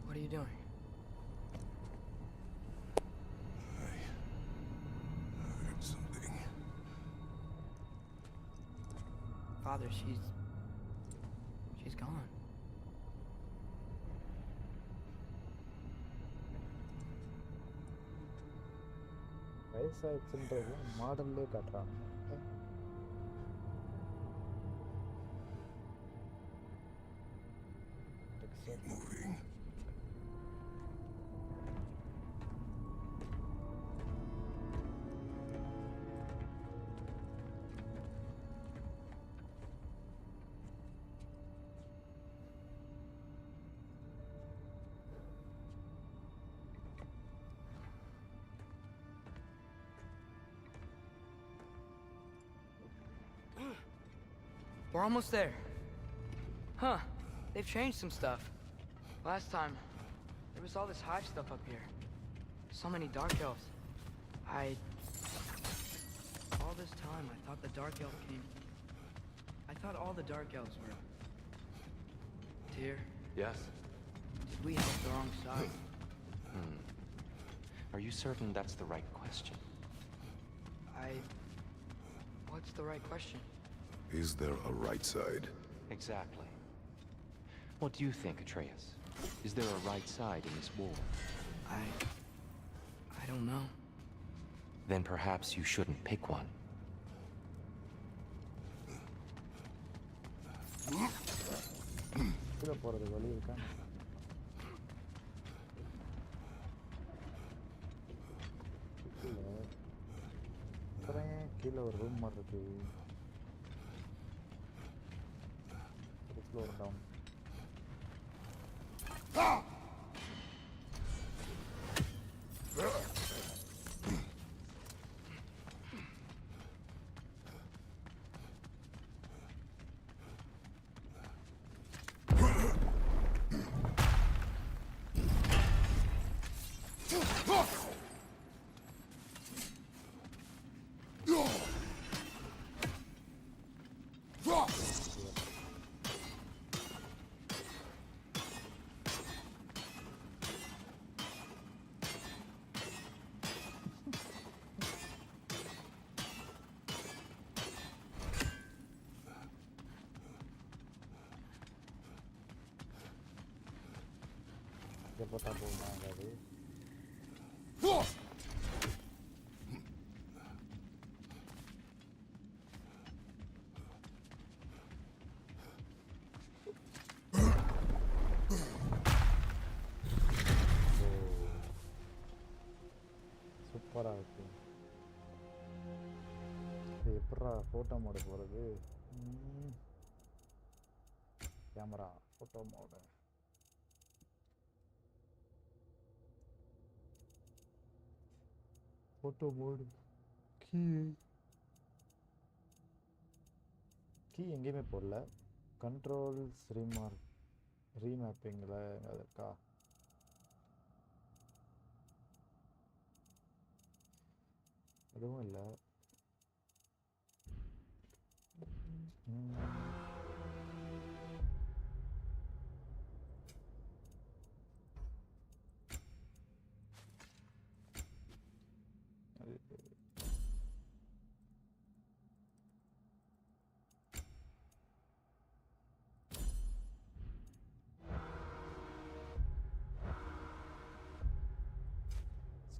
What are you doing? I heard something. Father, she's gone. வயசாயிடுச்சுன்றது மாடல்லே காட்டுறாங்க. Keep moving. We're almost there. Huh. They've changed some stuff. Last time, there was all this hive stuff up here. So many dark elves. All this time, I thought the dark elf came... I thought all the dark elves were... Tyr, Yes? did we help the wrong side? Are you certain that's the right question? What's the right question? Is there a right side? Exactly. What do you think, Atreus? Is there a right side in this war? I don't know. Then perhaps you shouldn't pick one. கீழே போகிறது வழி இருக்கா? அப்புறம் கீழே ஒரு room மாதிரி இருக்கு. Floor down. போட்டா போகுமாங்க அது? சூப்பராக இருக்கு. இது எப்படா ஃபோட்டோ மோடு போகிறது? Camera photo mode. Photo mode key எங்கேயுமே போடல. கண்ட்ரோல்ஸ் ரீமேப்பிங்கில் அது இருக்கா? எதுவும் இல்லை.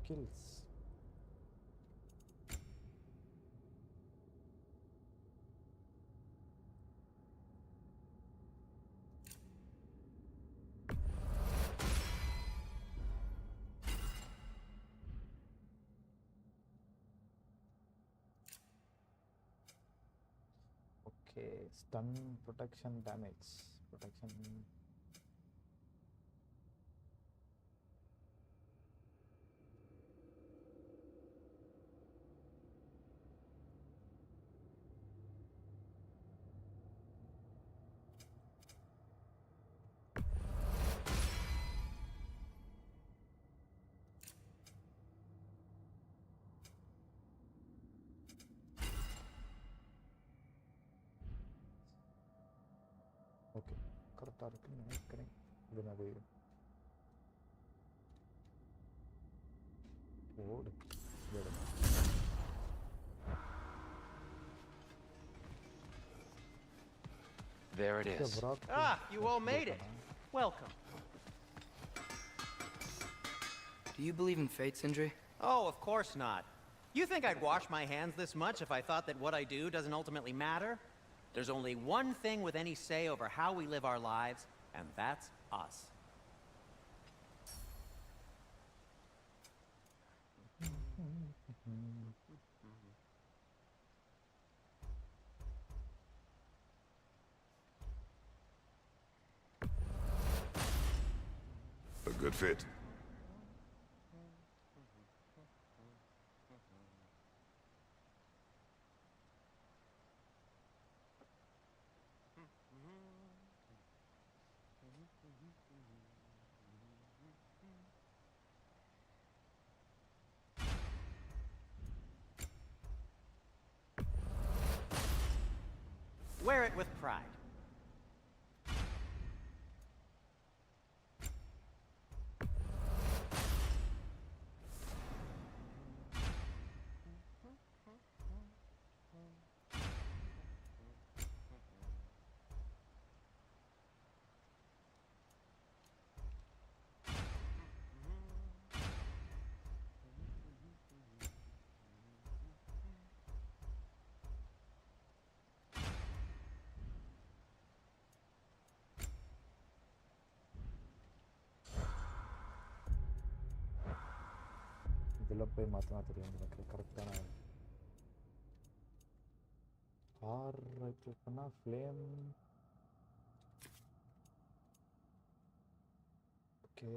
Skills. Okay, stun, protection, damage, protection. Okay, கரெக்டாக இருக்குன்னு நினைக்கிறேன். இது நான் ஓடு. There it is. Ah, you all made it. Welcome. Do you believe in fate, Sindri? Oh, of course not. You think I'd wash my hands this much if I thought that what I do doesn't ultimately matter? There's only one thing with any say over how we live our lives, and that's us. A good fit. Wear it with pride. இதில் போய் மாற்றினா தெரியும் எனக்கு கரெக்டான. R click பண்ணால் flame. Okay,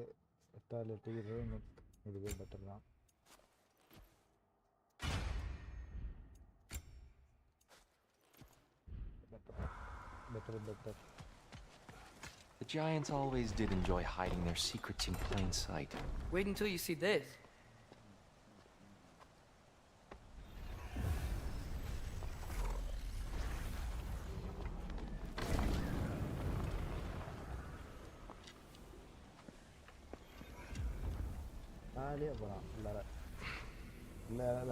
fatality ரேனிக் இதுவே better தான். better. The giants always did enjoy hiding their secrets in plain sight. Wait until you see this.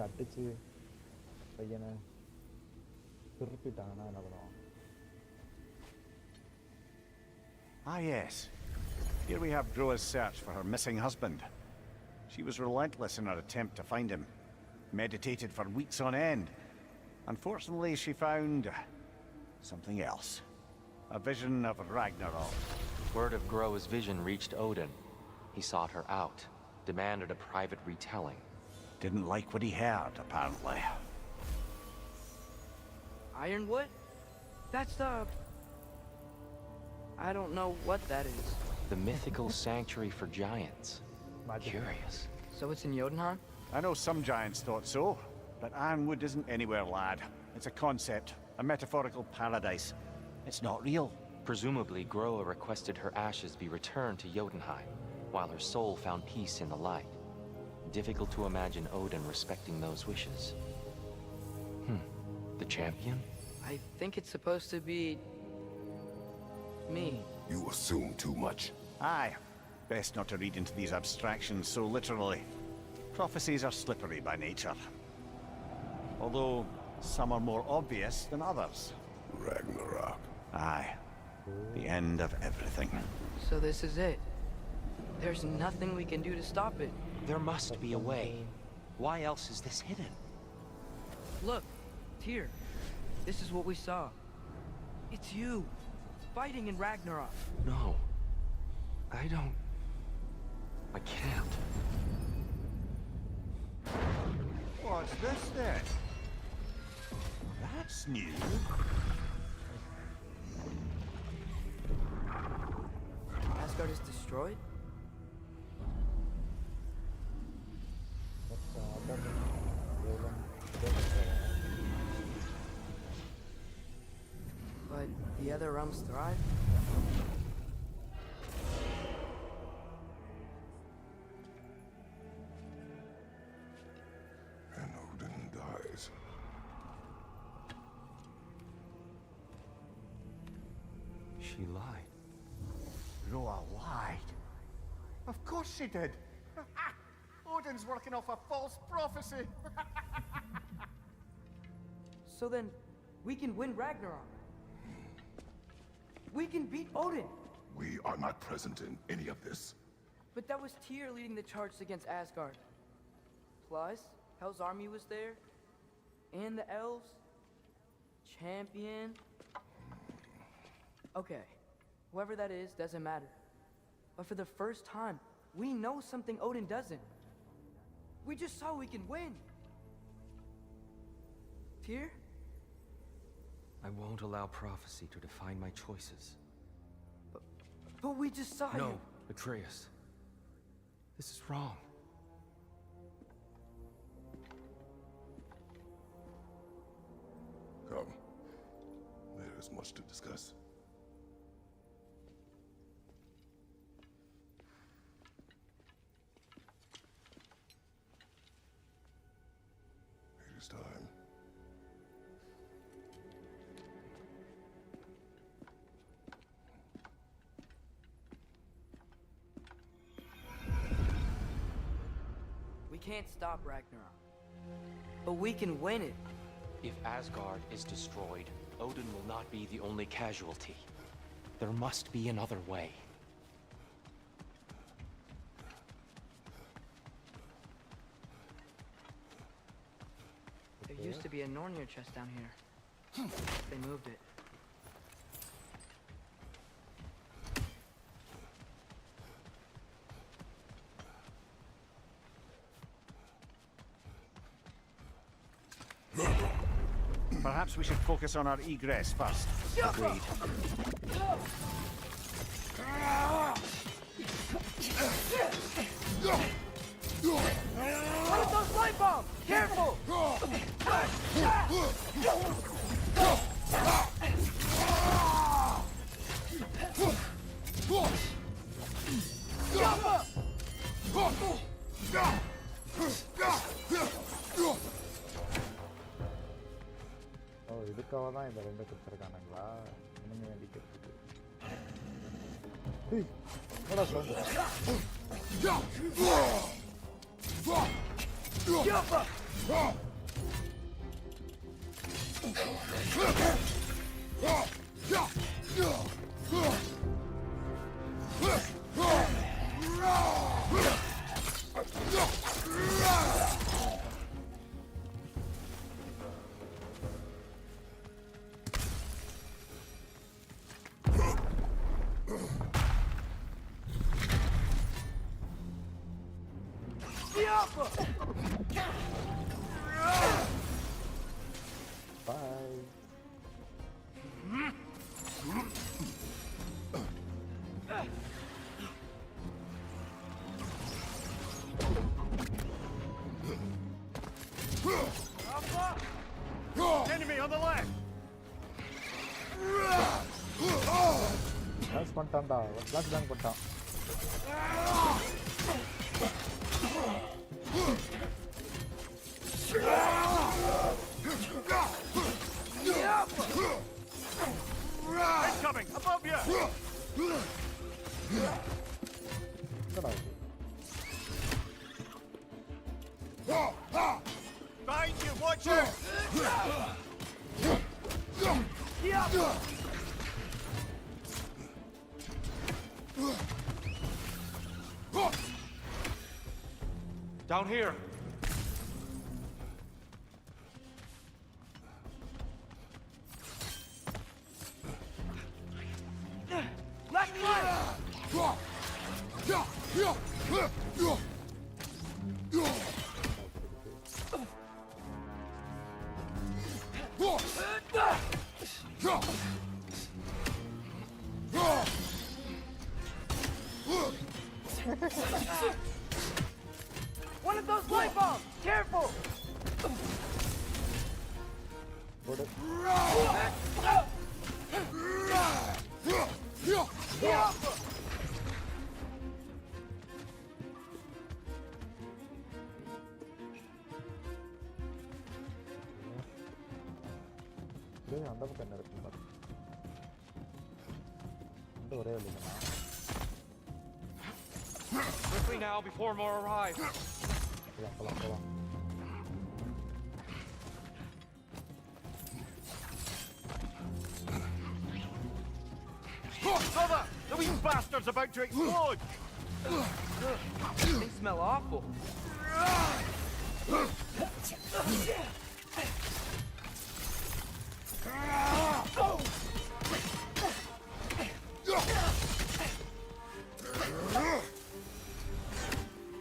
அடிச்சு பையனை திருப்பிட்டாங்கன்னா என்ன பண்ணுவான்? Ah, yes. Here we have Groa's search for her missing husband. She was relentless in her attempt to find him. Meditated for weeks on end. Unfortunately, she found something else. A vision of Ragnarok. Word of Groa's vision reached Odin. He sought her out, demanded a private retelling. Didn't like what he heard, apparently. Ironwood? That's the... I don't know what that is. The mythical sanctuary for giants. Curious. So it's in Jotunheim? I know some giants thought so, but Ironwood isn't anywhere, lad. It's a concept, a metaphorical paradise. It's not real. Presumably, Groa requested her ashes be returned to Jotunheim, while her soul found peace in the light. Difficult to imagine Odin respecting those wishes. The champion? I think it's supposed to be... me. You assume too much. Aye. Best not to read into these abstractions so literally. Prophecies are slippery by nature. Although, some are more obvious than others. Ragnarok. Aye. The end of everything. So this is it. There's nothing we can do to stop it. There must be a way. Why else is this hidden? Look, Tyr. This is what we saw. It's you, fighting in Ragnarok. No. I don't... I can't. What's this then? That's new. Asgard is destroyed? But the other realms thrive? And Odin dies. She lied. Roa lied. Of course she did. Odin's working off a false prophecy. So then, we can win Ragnarok. We can beat Odin. We are not present in any of this. But that was Tyr leading the charge against Asgard. Plus, Hell's army was there. And the elves. Champion. Okay. Whoever that is, doesn't matter. But for the first time, we know something Odin doesn't. We just saw we can win. Tyr? I won't allow prophecy to define my choices. But we just saw No, you. Atreus. This is wrong. Come. There is much to discuss. It is time. We can't stop Ragnarok. But we can win it. If Asgard is destroyed, Odin will not be the only casualty. There must be another way. There used to be a Nornir chest down here. They moved it. Perhaps we should focus on our egress first. Agreed. What are those light bombs? Careful! ஓ இதுக்காக தான் இந்த ரெண்டு கொடுத்துருக்கானுங்களா இன்னும் வேண்டிக்கிறதுக்கு என்னடா சொல்லுங்க Bye. Toss பண்ணிட்டான்டா flash bang பண்ணிட்டான் Incoming! Above you! என்னடா இது Behind you! Watch out! Down here. Left flank! One of those light bombs! Careful! போடு டேய் அந்த பக்கம் என்ன இருக்கு பாரு இந்த ஒரே வழி தானா Quickly now before more arrive. போலாம் Cover! The wee bastard's about to explode! They smell awful.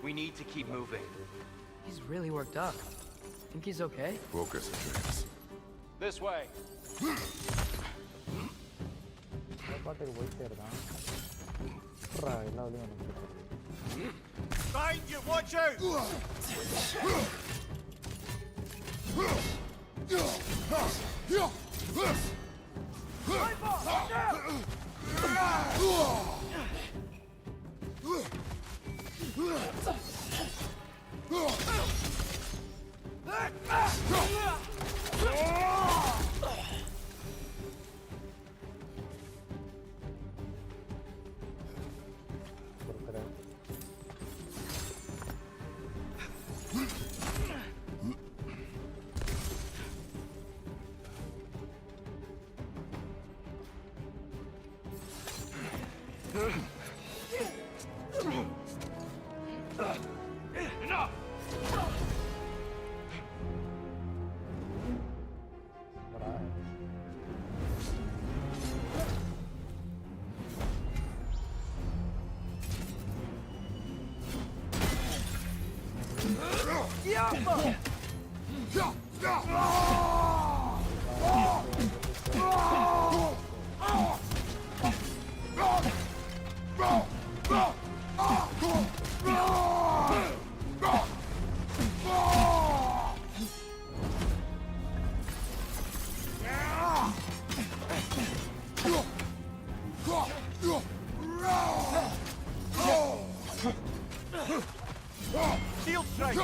We need to keep moving. He's really worked up. Think he's okay? Focus, Atreus. This way. பாட்டுக்கு போயிட்டே இருக்கான் எல்லா வழியும் எனக்கு Behind you! Watch out! Light bomb! Watch out! கொடுக்குறேன் Shield strike!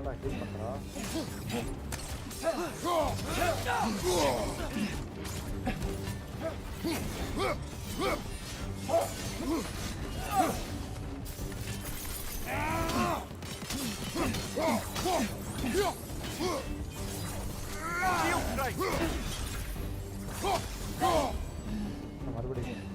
என்னடா heel பண்றா? மறுபடியும்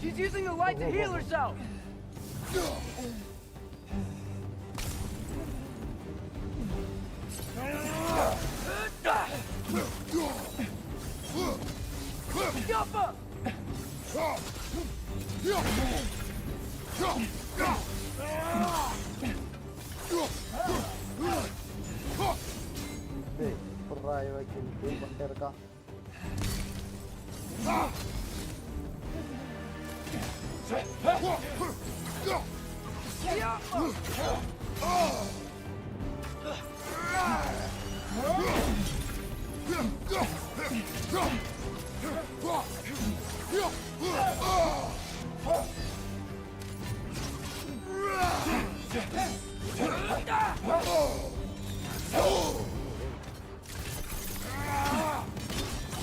She's using the light to heal herself. டேய் புறா இவக்கு ஹீல் பண்ணிட்டே இருக்கா.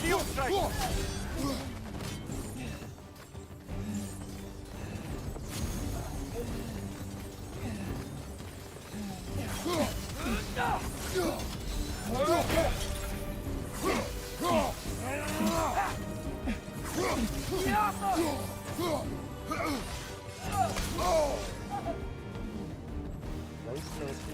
Shield strike! லைட்ல வச்சு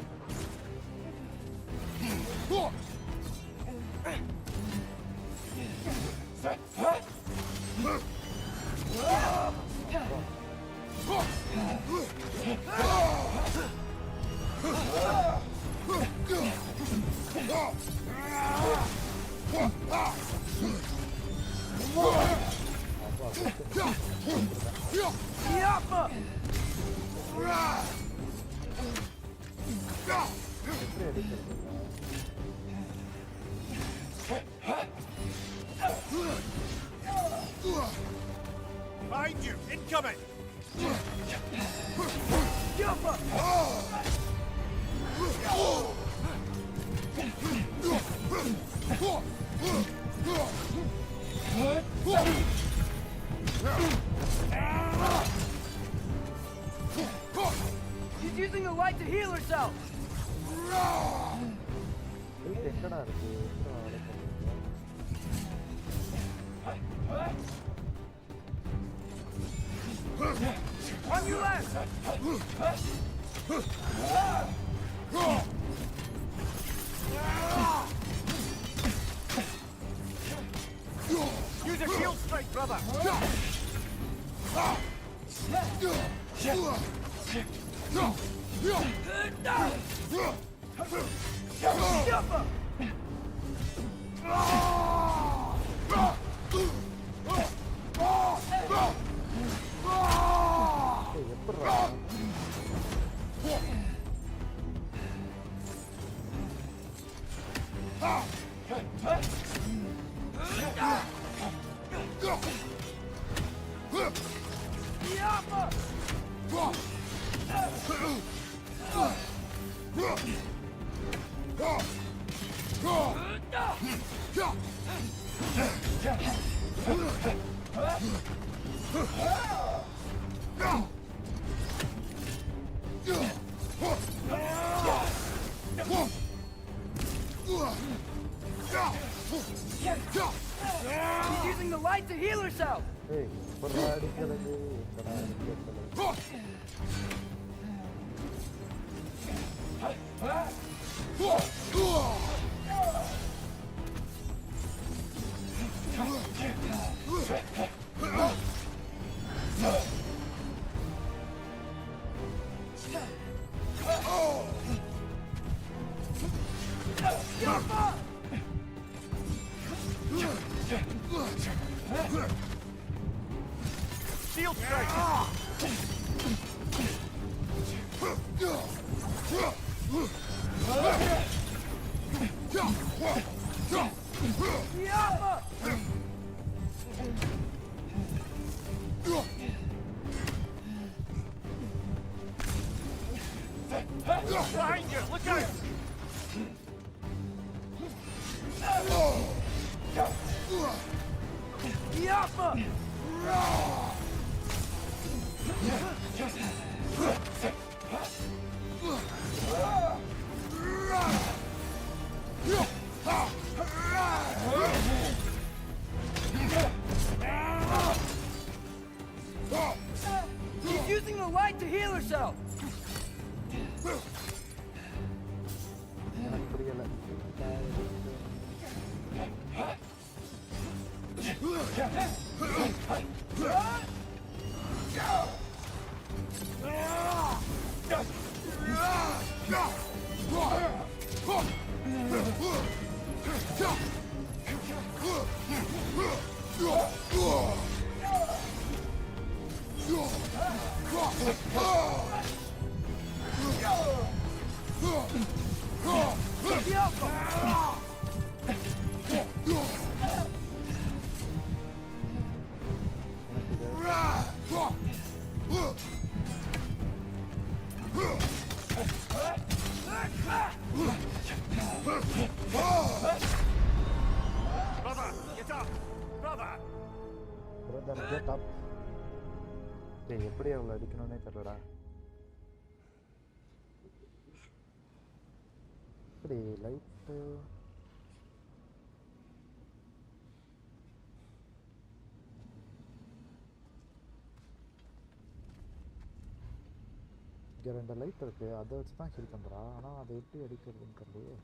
எப்படி அடிக்கிறது? Behind you! Incoming! She's using the light to heal herself. Health எங்கடா இருக்கு? எங்கடா அடைக்கிறது? On your left. Use a shield strike, brother! ஏய், எப்படிடா? She's using the light to heal herself. ஏய், எப்படிடா அடிக்கிறது? எங்கடா அடிக்கிறது? shield strike! Behind you! Look out! She's using the light to heal herself! எனக்கு புரியல. Brother, get up! Brother! Brother get up. டேய் எப்படி அவளை அடிக்கணும்னே தெரியலடா. இப்படி லைட்டு இங்கே 2 லைட் இருக்கு, அதை வச்சு தான் ஹீல் பண்ணுறா. ஆனால் அதை எப்படி அடிக்கிறதுன்னு தெரியலையே.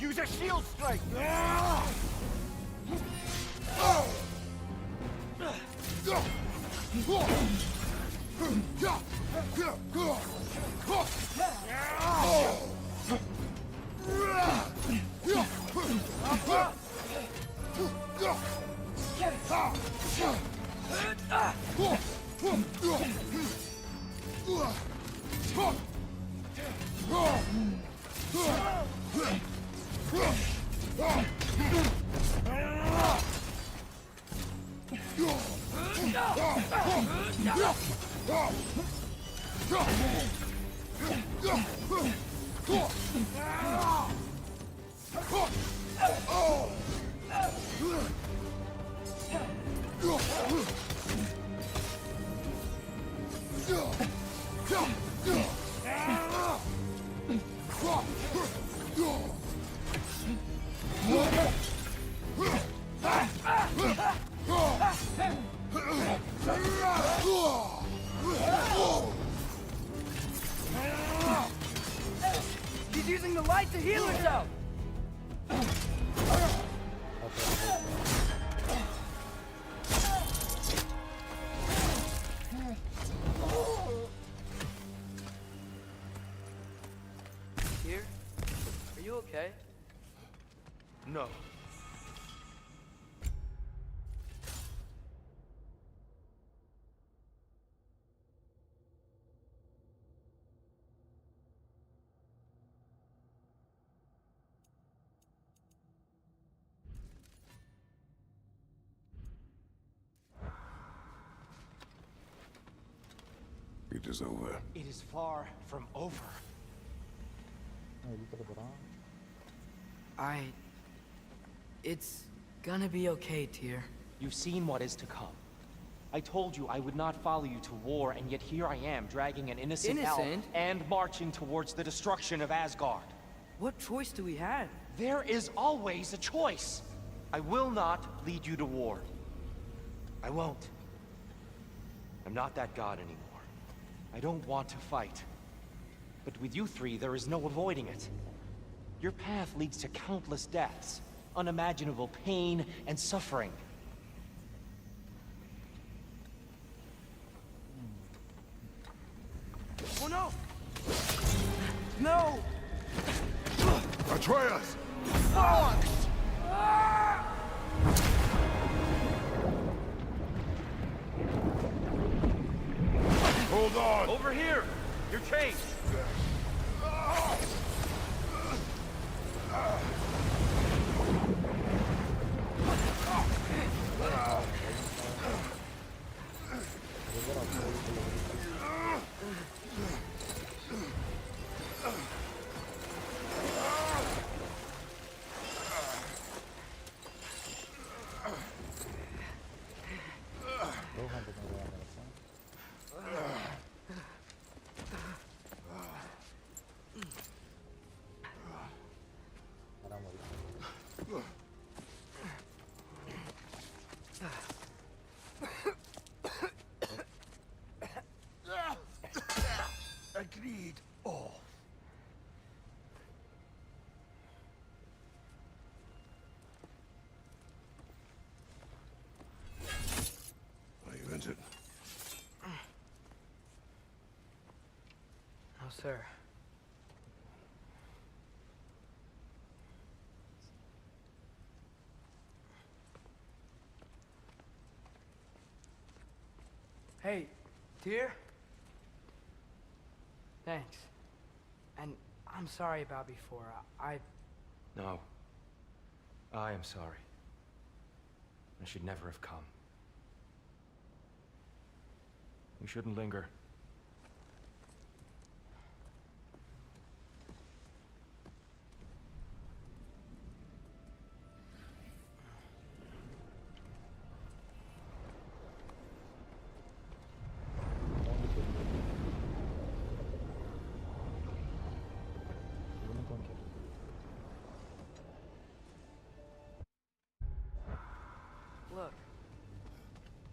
Use a shield strike! She's using the light to heal herself! Here? Are you okay? No. It is over. It is far from over. It's gonna be okay, Tyr. You've seen what is to come. I told you I would not follow you to war, and yet here I am, dragging an innocent elf and marching towards the destruction of Asgard. What choice do we have? There is always a choice. I will not lead you to war. I won't. I'm not that god anymore. I don't want to fight. But with you three, there is no avoiding it. Your path leads to countless deaths, unimaginable pain and suffering. Oh no! No! Atreus! Hold on! Over here! You're changed! Agreed. Oh. Are you injured? No, sir. Hey, dear. Thanks. And I'm sorry about before. No. I am sorry. I should never have come. We shouldn't linger. Look,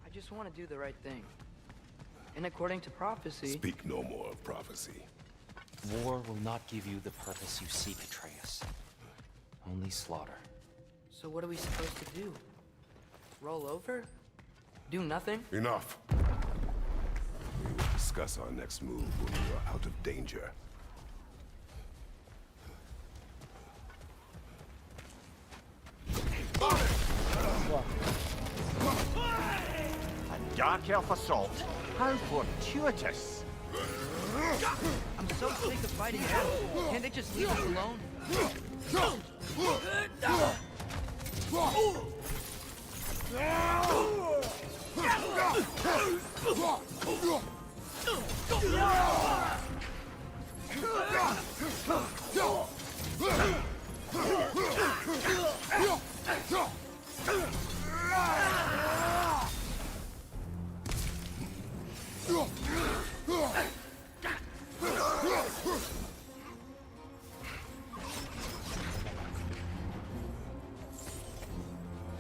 I just want to do the right thing. And according to prophecy... Speak no more of prophecy. War will not give you the purpose you seek, Atreus. Only slaughter. So what are we supposed to do? Roll over? Do nothing? Enough. We will discuss our next move when we are out of danger. A dark elf assault? How fortuitous! I'm so sick of fighting elves. Can't they just leave us alone?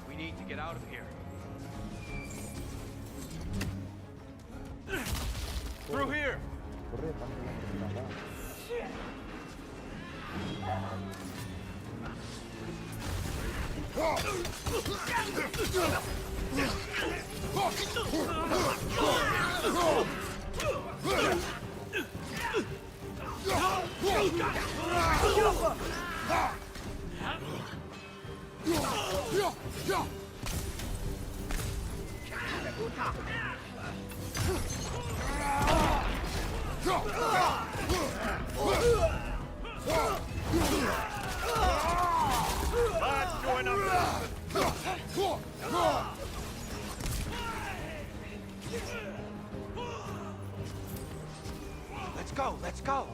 We need to get out of here. Through here! Let's go, let's go!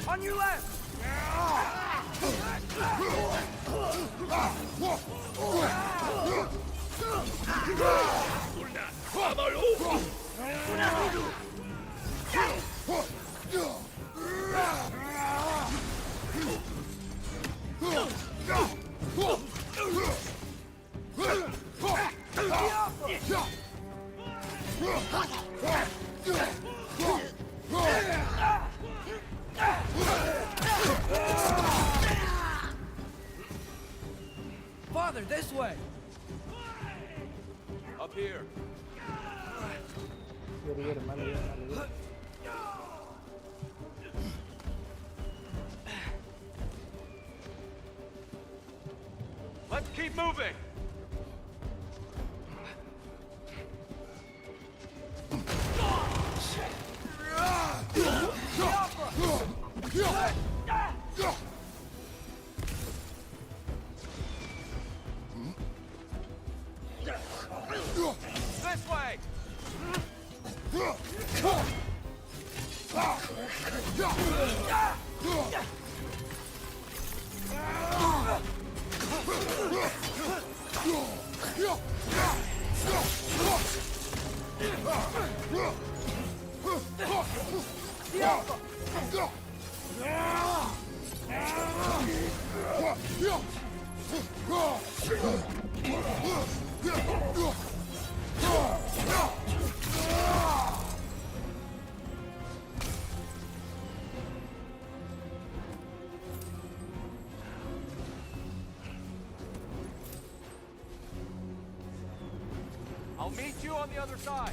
On your left! Father, this way! Up here. ஏறு மேலே ஏறு. Let's keep moving! This way! I'll meet you on the other side.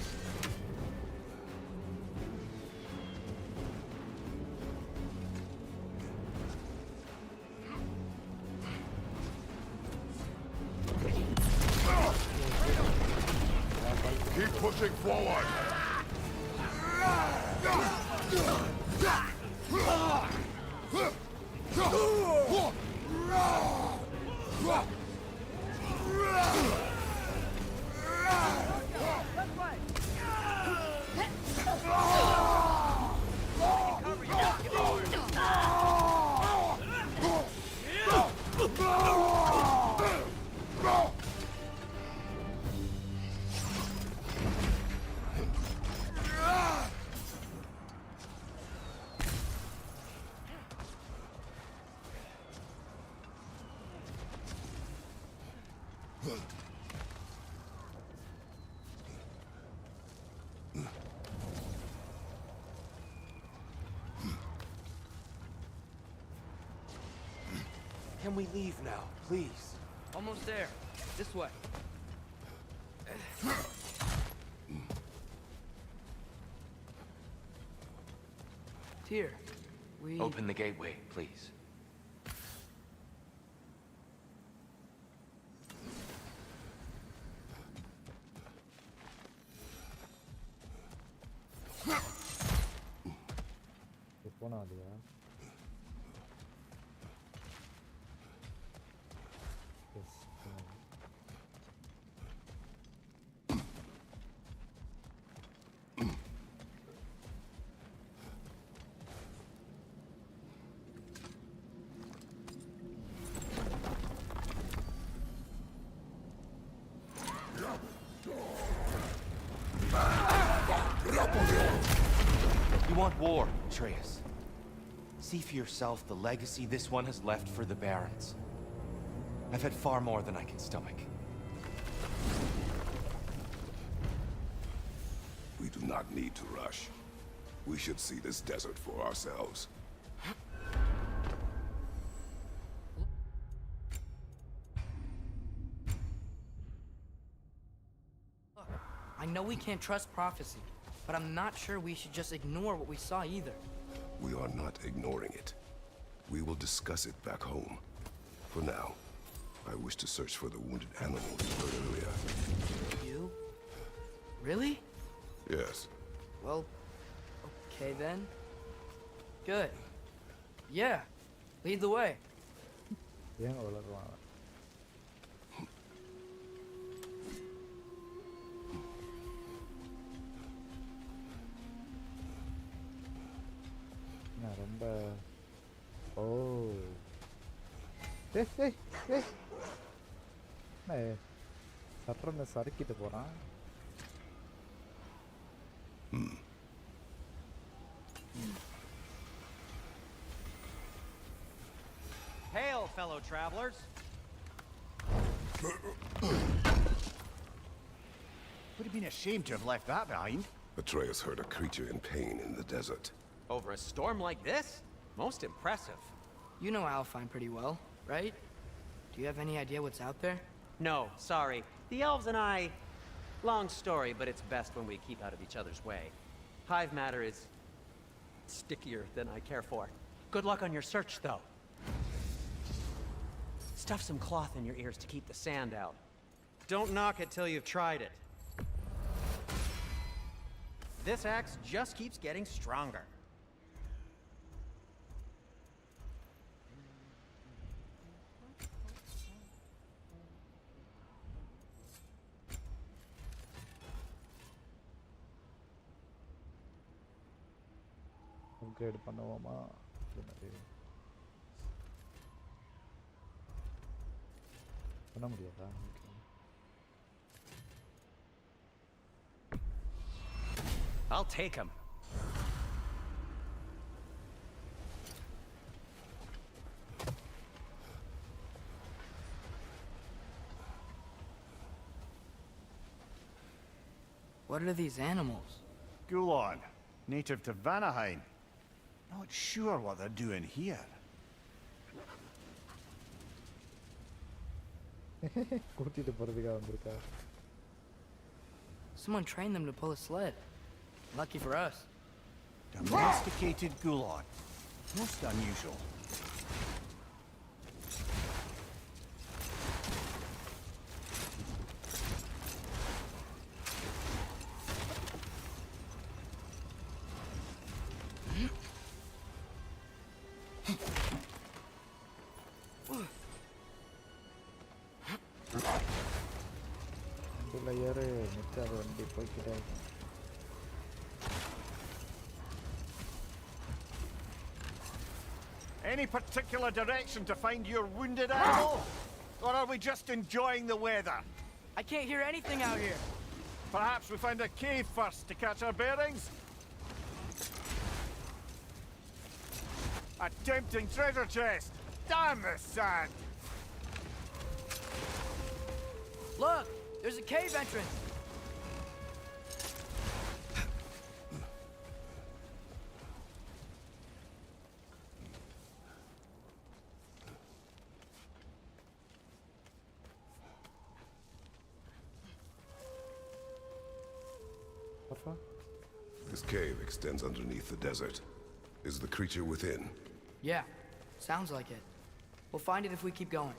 Keep pushing forward. Can we leave now, please? Almost there. This way. Tyr, we... Open the gateway, please. போனா அதுயா You want war, Atreus. See for yourself the legacy this one has left for the Barons. I've had far more than I can stomach. We do not need to rush. We should see this desert for ourselves. Look, I know we can't trust prophecy, but I'm not sure we should just ignore what we saw either. We are not ignoring it. We will discuss it back home. For now, I wish to search for the wounded animal you heard earlier. You? Really? Yes. Well, okay then. Good. Yeah, lead the way. ஏன் வளருவான் நான் ரொம்ப ஓ ஏய் ஏய் ஏய் சட்டரனை சறுக்கிட்டு போறான் Hail, fellow travelers. Would have been a shame to have left that behind. Atreus heard a creature in pain in the desert. Over a storm like this? Most impressive. You know Alfheim pretty well, right? Do you have any idea what's out there? No, sorry. The elves and I... Long story, but it's best when we keep out of each other's way. Hive matter is... stickier than I care for. Good luck on your search, though. Stuff some cloth in your ears to keep the sand out. Don't knock it till you've tried it. This axe just keeps getting stronger. Upgrade பண்ணுவோமா? பண்ண முடியாதா? I'll take him. What are these animals? Gulon, native to Vanaheim. Not sure what they're doing here. கூட்டிட்டு போறதுக்காக வந்திருக்கா. Someone trained them to pull a sled. Lucky for us. Domesticated Gulon. Most unusual. Any particular direction to find your wounded animal? Or are we just enjoying the weather? I can't hear anything out here. Perhaps we find a cave first to catch our bearings? A tempting treasure chest! Damn the sand! Look! There's a cave entrance! This cave extends underneath the desert. Is the creature within? Yeah, sounds like it. We'll find it if we keep going.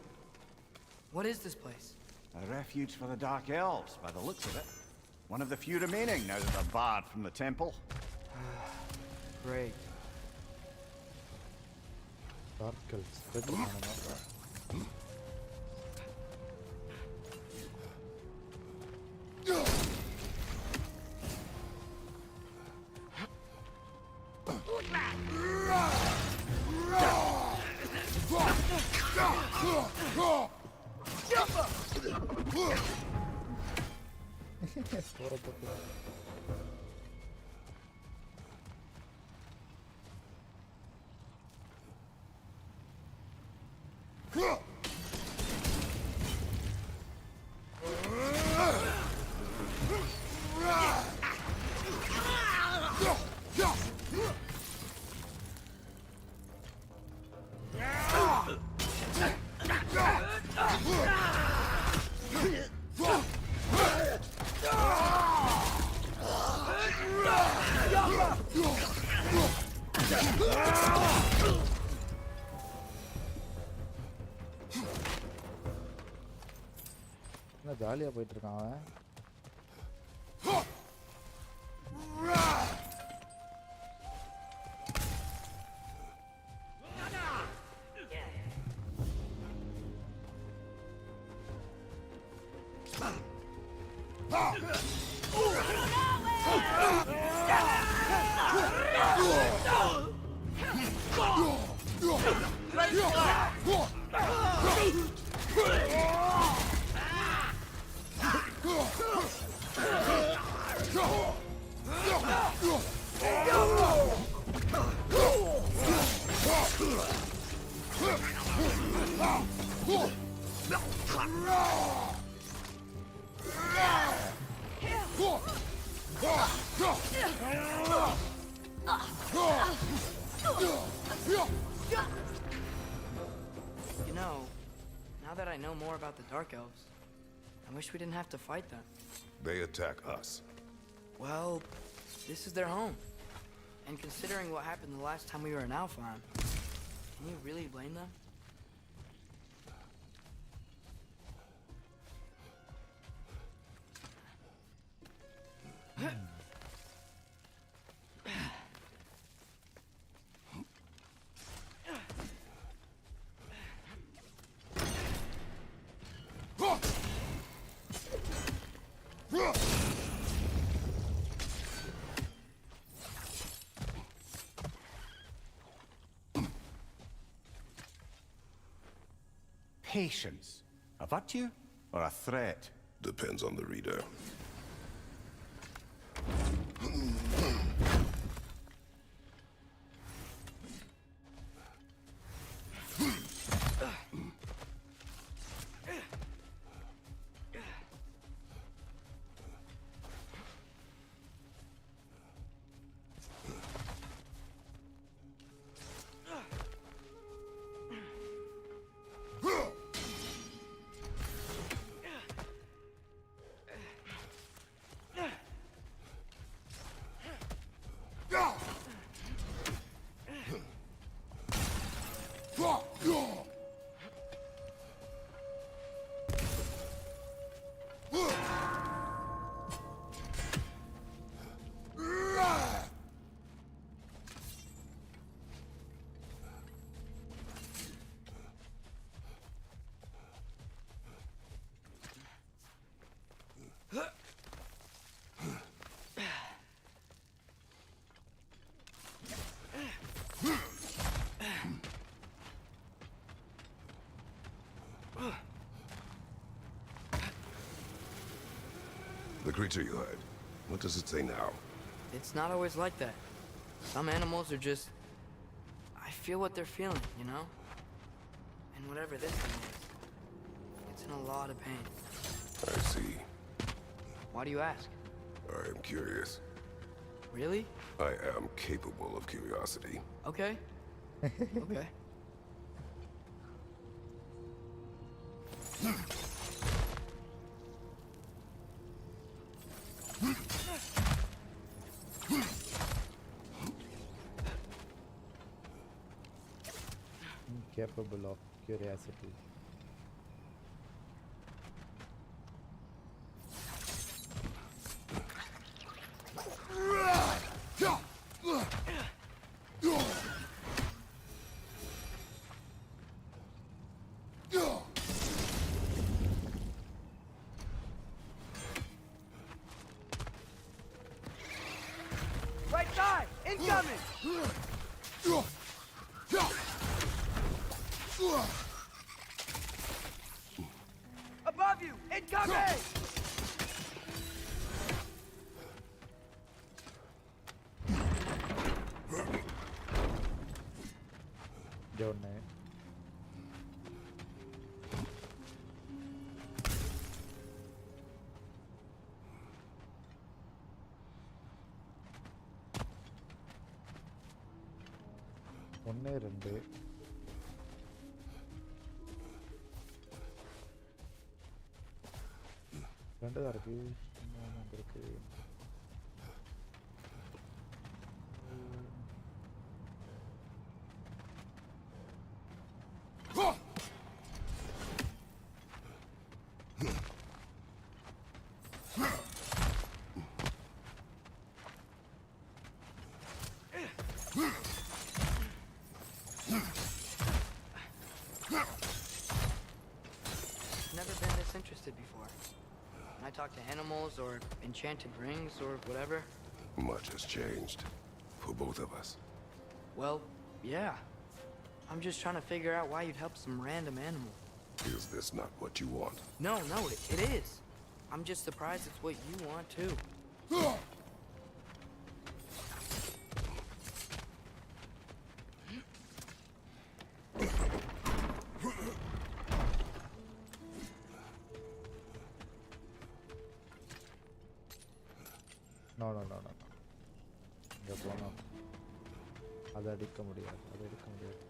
What is this place? A refuge for the Dark Elves, by the looks of it. One of the few remaining now that they're barred from the temple. Great. Dark Elves. ஜாலியா போயிட்டு இருக்கான் அவன். You know, now that I know more about the Dark Elves, I wish we didn't have to fight them. They attack us. Well, this is their home. And considering what happened the last time we were in Alfheim, can you really blame them? Patience. A virtue or a threat? Depends on the reader. The creature you had, what does it say now? It's not always like that. Some animals are just... I feel what they're feeling, you know? And whatever this thing is, it's in a lot of pain. I see. Why do you ask? I am curious. Really? I am capable of curiosity. Okay. Okay. Capable of curiosity. Right side! Incoming! Above you! Incoming! Don't know. ஒன்று ரெண்டு ரெண்டு தான் இருக்கு இன்னொன்று இருக்கு Never been this interested before. When I talk to animals or enchanted rings or whatever. Much has changed. For both of us. Well, yeah. I'm just trying to figure out why you'd help some random animal. Is this not what you want? No, it is. I'm just surprised it's what you want too. இங்கே போனோம். அதை அடிக்க முடியாது, அதை எடுக்க முடியாது.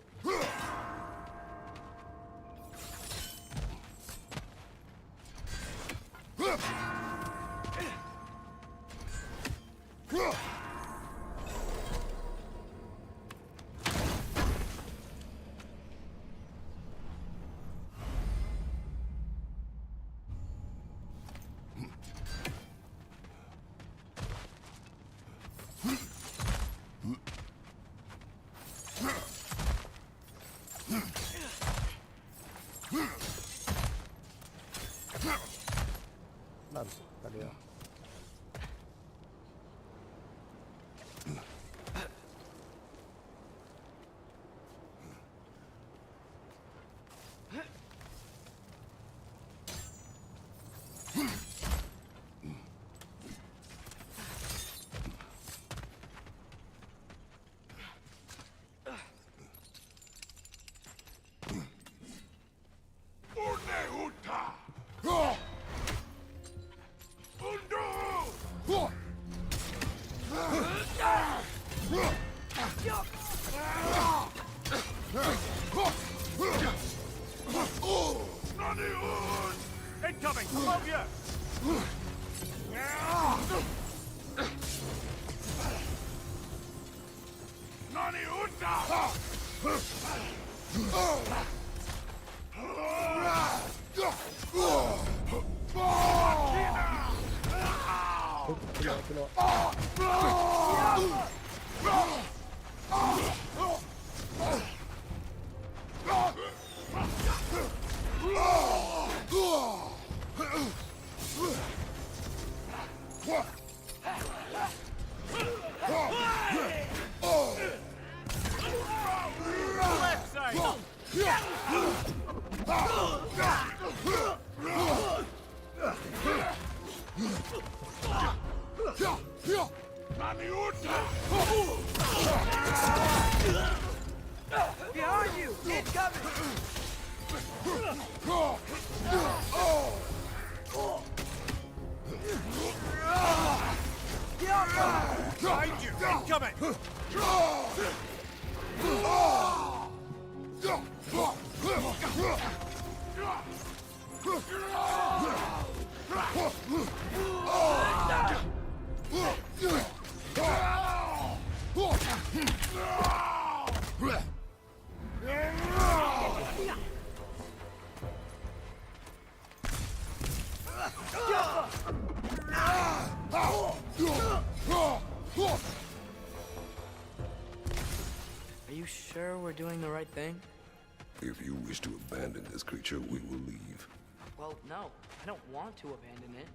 Tadi Incoming! Above you! Nani Uta! Left side! Behind you! Incoming! Behind you! Incoming! Are you sure we're doing the right thing? If you wish to abandon this creature, we will leave. Well, no. I don't want to abandon it.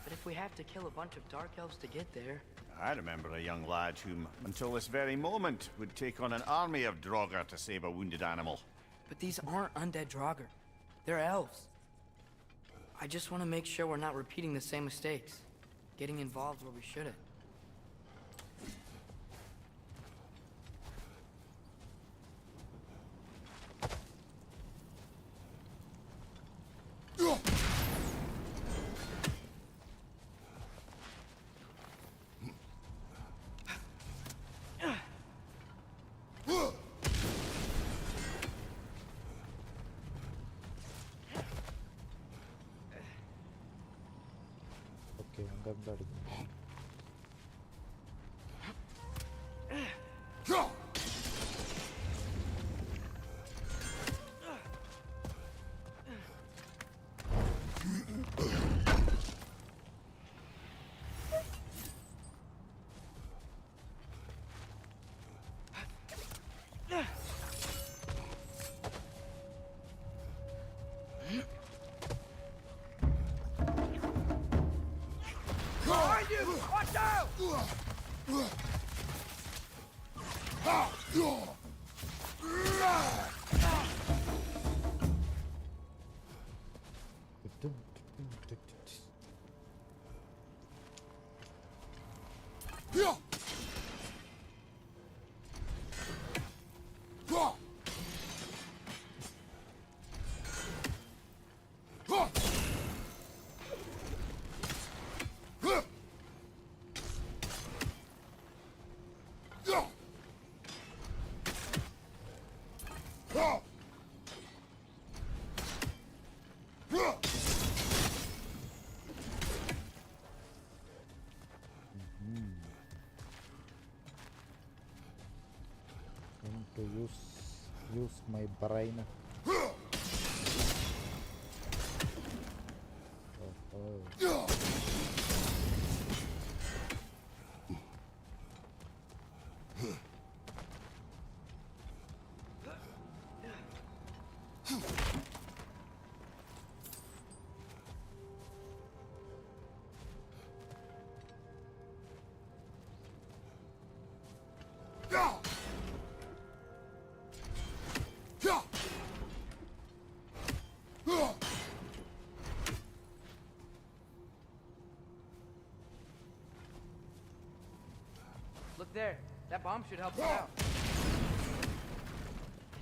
But if we have to kill a bunch of Dark Elves to get there... I remember a young lad whom, until this very moment, would take on an army of Draugr to save a wounded animal. But these aren't undead Draugr. They're elves. I just want to make sure we're not repeating the same mistakes. Getting involved where we shouldn't. Okay, அங்கிருந்து அடிக்கணும். Behind you! Watch out! to use my brain. Oh. Look there. That bomb should help us out.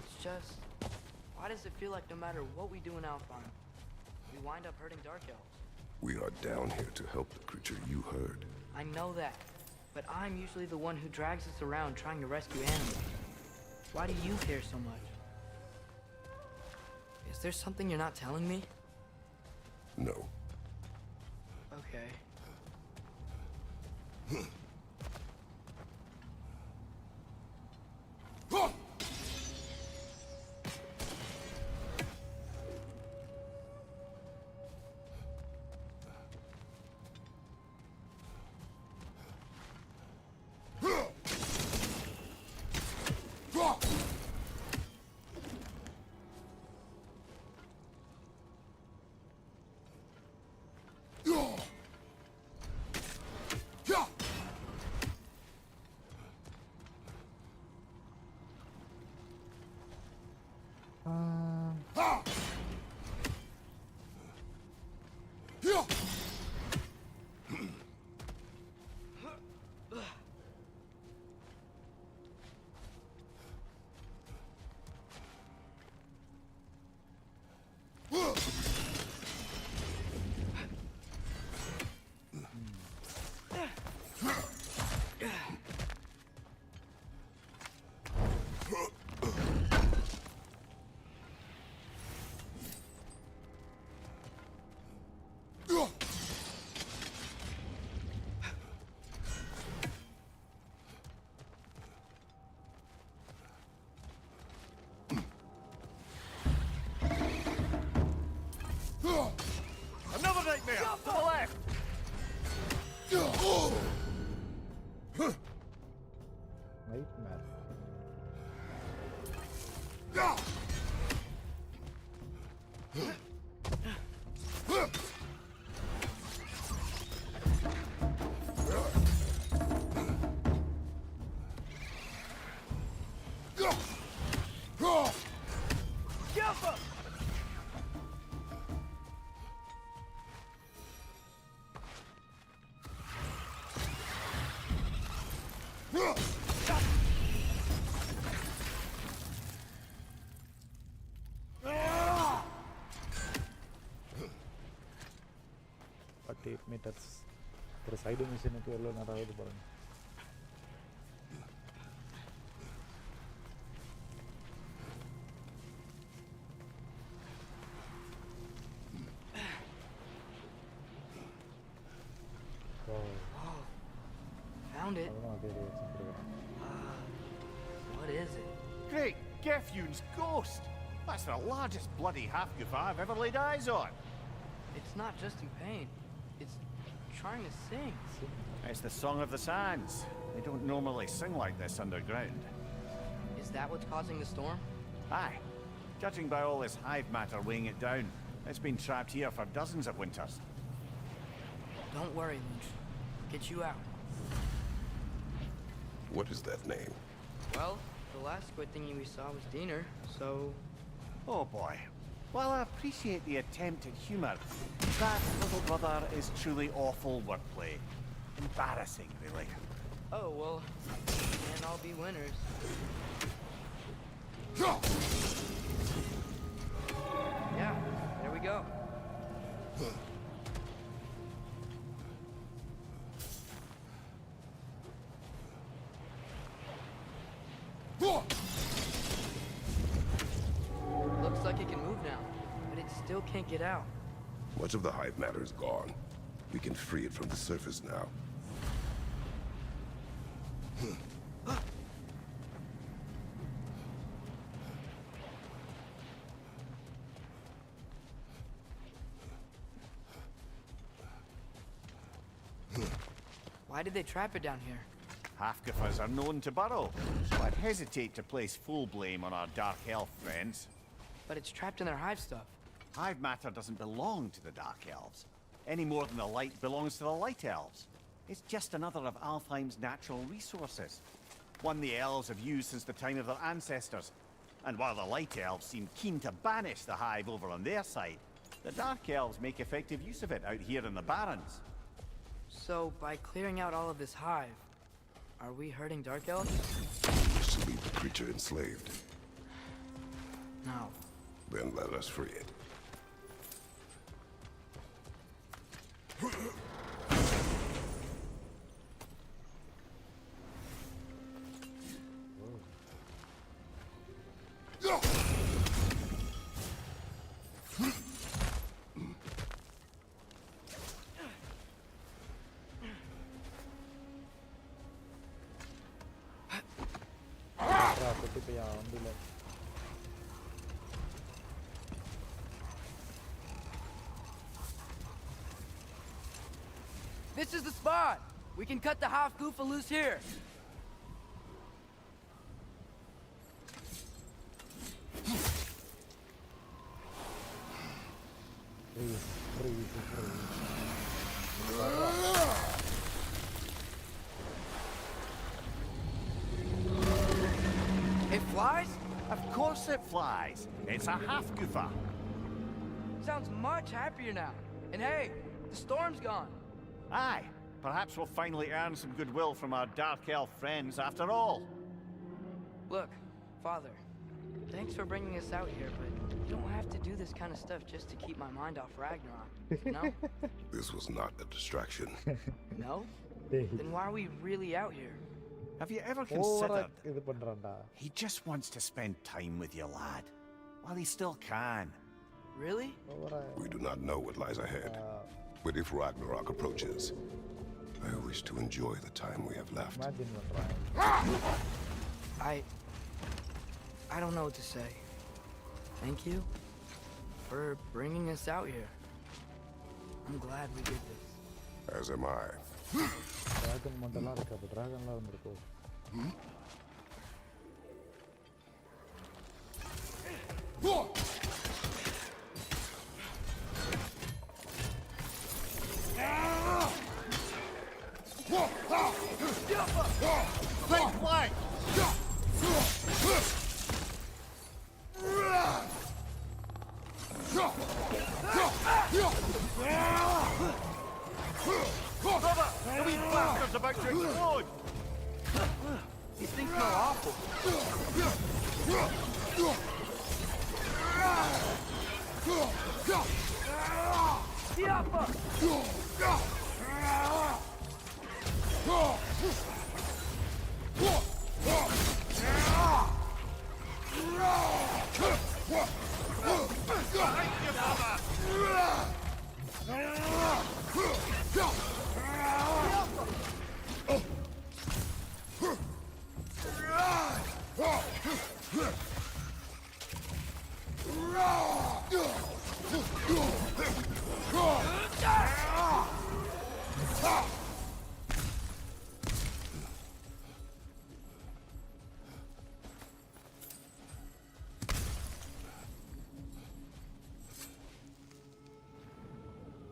It's just... why does it feel like no matter what we do in Alfheim, we wind up hurting Dark Elves? We are down here to help the creature you heard. I know that, but I'm usually the one who drags us around trying to rescue animals. Why do you care so much? Is there something you're not telling me? No. Okay. Another nightmare! To the left! Nightmare. meters ஒரு side மிஷினுக்கு எவ்வளோ நேரம் ஆகுது பாருங்க. Found it. What is it? Great Gefyun's ghost! That's the largest bloody half-goof I've ever laid eyes on. It's not just in pain. It's trying to sing. It's the Song of the Sands. They don't normally sing like this underground. Is that what's causing the storm? Aye. Judging by all this hive matter weighing it down, it's been trapped here for dozens of winters. Don't worry, Lynch. Get you out. What is that name? Well, the last squid thingy we saw was Diener, so... Oh boy. While I appreciate the attempt at humor, that, little brother, is truly awful wordplay. Embarrassing, really. Oh, well, can't all be winners. Yeah, there we go. Looks like it can move now, but it still can't get out. Much of the hive matter is gone. We can free it from the surface now. Why did they trap it down here? Half-Gifas are known to burrow, so I'd hesitate to place full blame on our Dark Elf friends. But it's trapped in their hive stuff. Hive matter doesn't belong to the Dark Elves, any more than the light belongs to the Light Elves. It's just another of Alfheim's natural resources. One the elves have used since the time of their ancestors. And while the Light Elves seem keen to banish the hive over on their side, the Dark Elves make effective use of it out here in the Barrens. So, by clearing out all of this hive, are we hurting Dark Elves? You wish to leave the creature enslaved. No. Then let us free it. This is the spot! We can cut the half goofa loose here. It flies? Of course it flies. It's a half-goofa. Sounds much happier now. And hey, the storm's gone. Aye, perhaps we'll finally earn some goodwill from our Dark Elf friends after all. Look, Father, thanks for bringing us out here, but you don't have to do this kind of stuff just to keep my mind off Ragnarok, you know? This was not a distraction. No? Then why are we really out here? Have you ever considered he just wants to spend time with you, lad, while he still can? Really? We do not know what lies ahead. But if Ragnarok approaches, I wish to enjoy the time we have left. I don't know what to say. Thank you for bringing us out here. I'm glad we did this. As am I. Flank, flank! Brother, the wee bastard's about to explode! These things smell awful.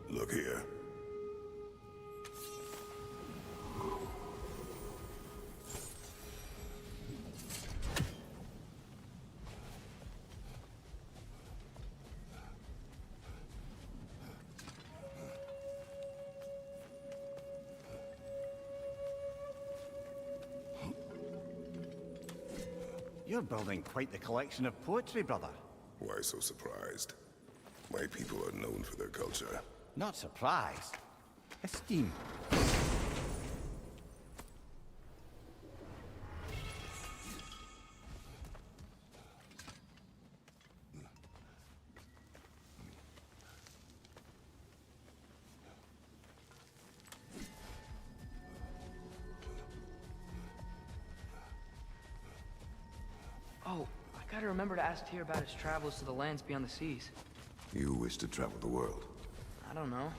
Look here. You're building quite the collection of poetry, brother. Why so surprised? My people are known for their culture. Not surprised. Esteem. Oh, I gotta remember to ask Tyr about his travels to the lands beyond the seas. You wish to travel the world? I don't know.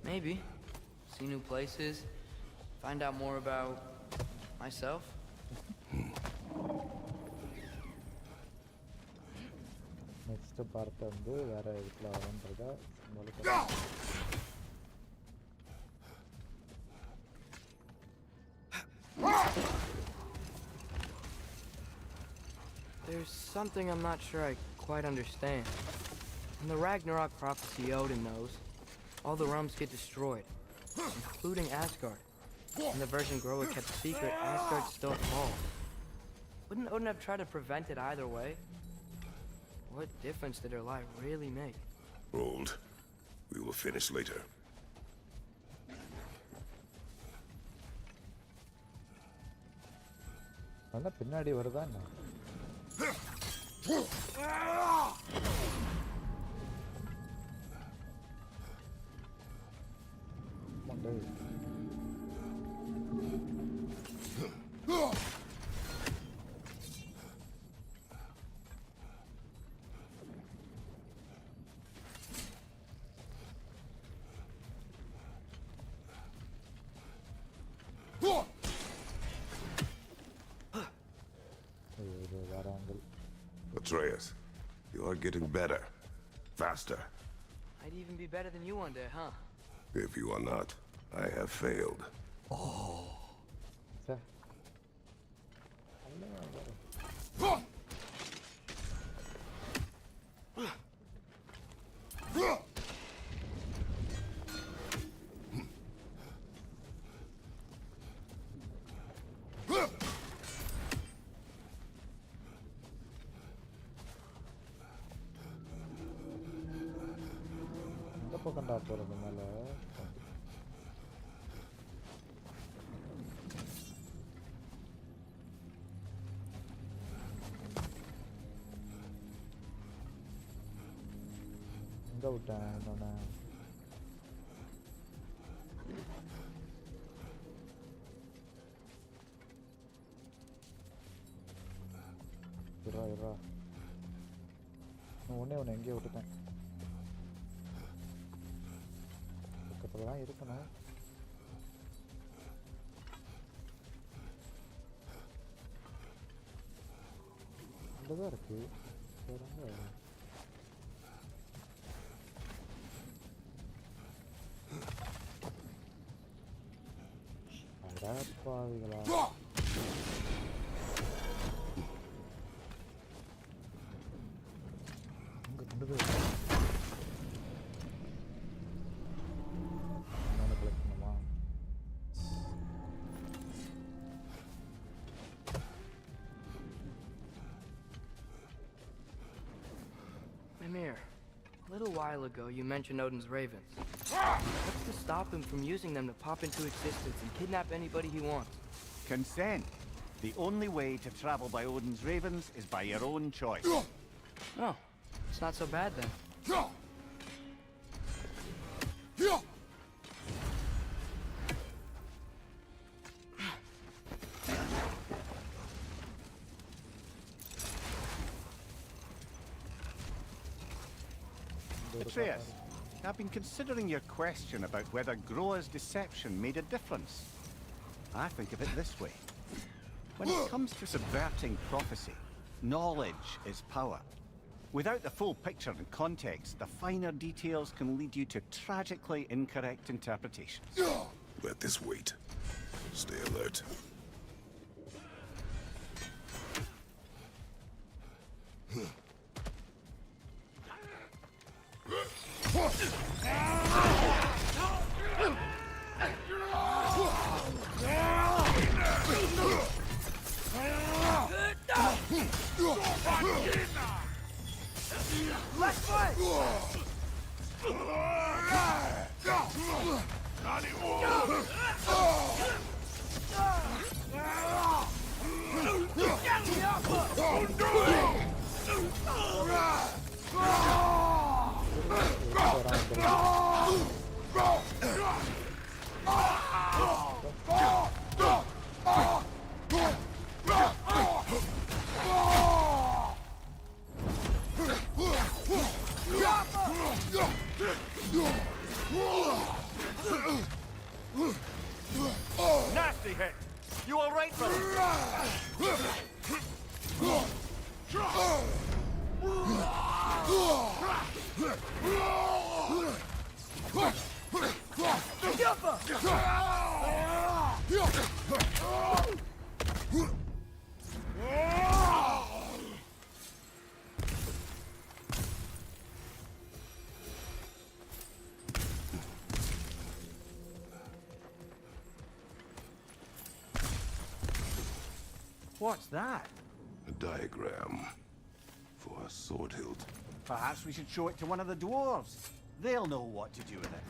Maybe. See new places. Find out more about myself? Next part வந்து வேற இதுல வரன்றத There's something I'm not sure I quite understand. In the Ragnarok prophecy Odin knows, all the realms get destroyed, including Asgard. In the version Groa kept secret, Asgard still falls. Wouldn't Odin have tried to prevent it either way? What difference did her lie really make? Hold. We will finish later. நல்லா பின்னாடி வருதா என்ன? Atreus, you are getting better. Faster. I'd even be better than you one day, huh? If you are not, I have failed. பக்கம்டா போறது மேல எங்க விட்டேன் என்னோட இரா ஒன்னே எங்கேயோ விட்டுட்டேன் பக்கத்துலதான் இருக்கணும் இங்கதான் இருக்கு அடப்பாவிகளா அங்க கொண்டு போய் A little while ago, you mentioned Odin's ravens. What's to stop him from using them to pop into existence and kidnap anybody he wants? Consent. The only way to travel by Odin's ravens is by your own choice. Oh, it's not so bad then. Atreus, I've been considering your question about whether Groa's deception made a difference. I think of it this way. When it comes to subverting prophecy, knowledge is power. Without the full picture and context, the finer details can lead you to tragically incorrect interpretations. Let this wait. Stay alert. Left foot! Not anymore! You all right, brother? What's that? A diagram for a sword hilt. Perhaps we should show it to one of the dwarves. They'll know what to do with it.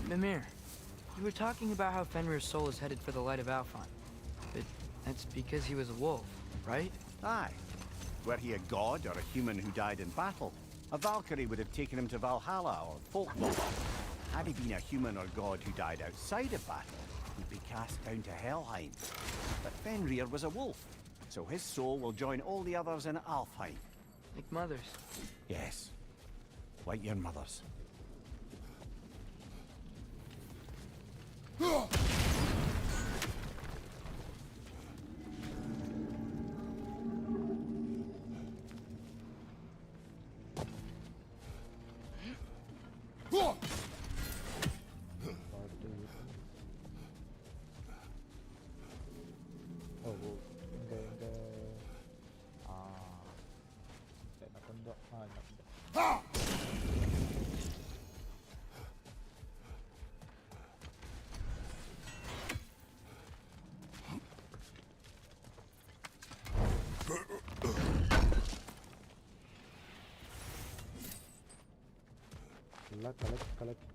Mimir, you were talking about how Fenrir's soul is headed for the light of Alfheim. But that's because he was a wolf, right? Aye. Were he a god or a human who died in battle, a Valkyrie would have taken him to Valhalla or folklore. Had he been a human or god who died outside of battle, he'd be cast down to Helheim. But Fenrir was a wolf, so his soul will join all the others in Alfheim. Like mothers. Yes. Like your mothers.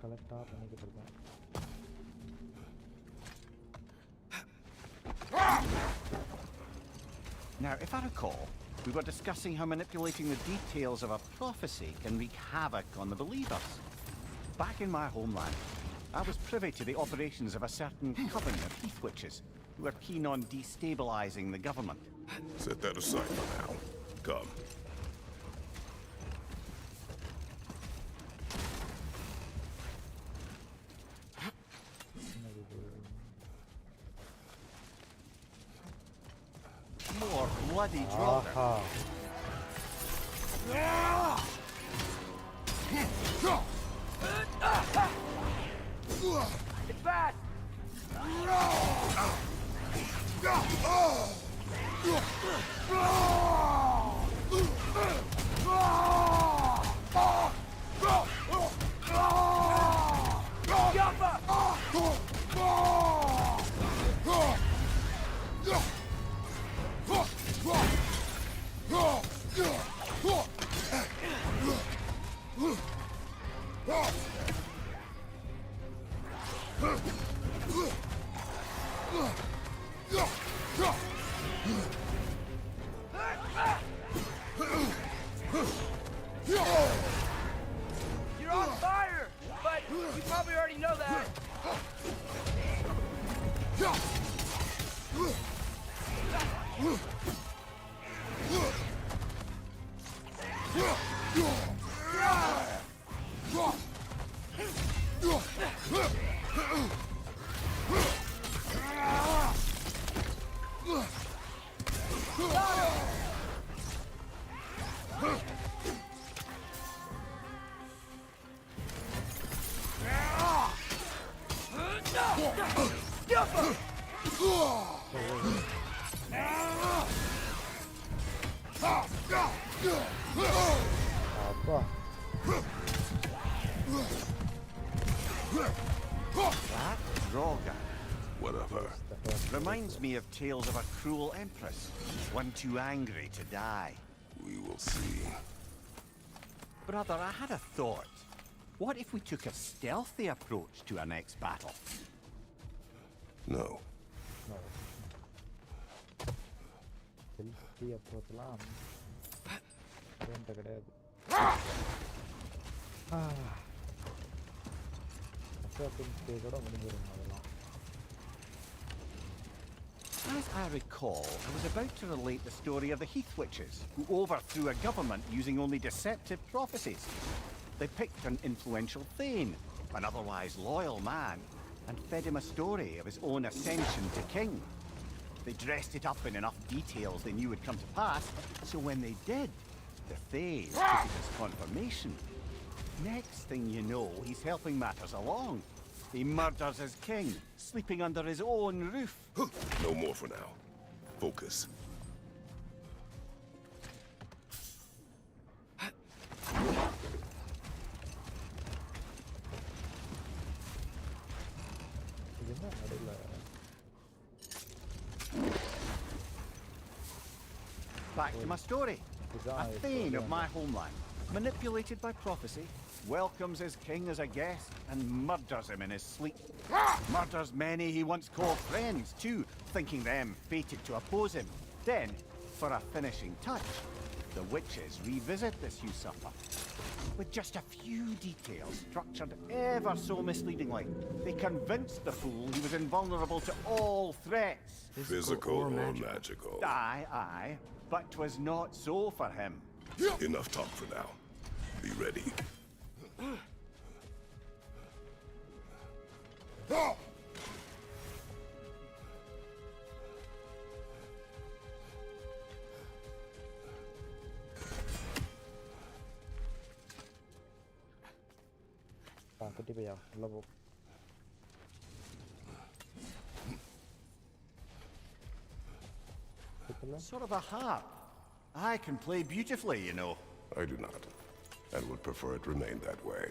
கலெக்டா பண்ணிக்கிட்டு இருக்கேன். Now, if I recall, we were discussing how manipulating the details of a prophecy can wreak havoc on the believers. Back in my homeland, I was privy to the operations of a certain coven of heath witches who were keen on destabilizing the government. Set that aside for now. Come. More bloody drama. It's bad! You're on fire, but you probably already know that. That Droga Whatever. reminds me of tales of a cruel empress, one too angry to die. We will see. Brother, I had a thought. What if we took a stealthy approach to our next battle? No. Selfie அப்ரோச்லாம் என்கிட்ட கிடையாது. கூட முடிஞ்சிரும் அதெல்லாம். As I recall, I was about to relate the story of the Heath Witches, who overthrew a government using only deceptive prophecies. They picked an influential Thane, an otherwise loyal man, and fed him a story of his own ascension to king. They dressed it up in enough details they knew would come to pass, so when they did, the Thane took it as confirmation. Next thing you know, he's helping matters along. He murders his king, sleeping under his own roof. No more for now. Focus. Back to my story. A Thane of my homeland, manipulated by prophecy, welcomes his king as a guest and murders him in his sleep. Murders many he once called friends, too, thinking them fated to oppose him. Then, for a finishing touch, the witches revisit this usurper. With just a few details structured ever so misleadingly, they convinced the fool he was invulnerable to all threats. Physical or magical? Aye, aye, but 'twas not so for him. Enough talk for now. Be ready. குட்டி பையா உள்ள போ. Sort of a harp. I can play beautifully, you know. I do not, and would prefer it remain that way.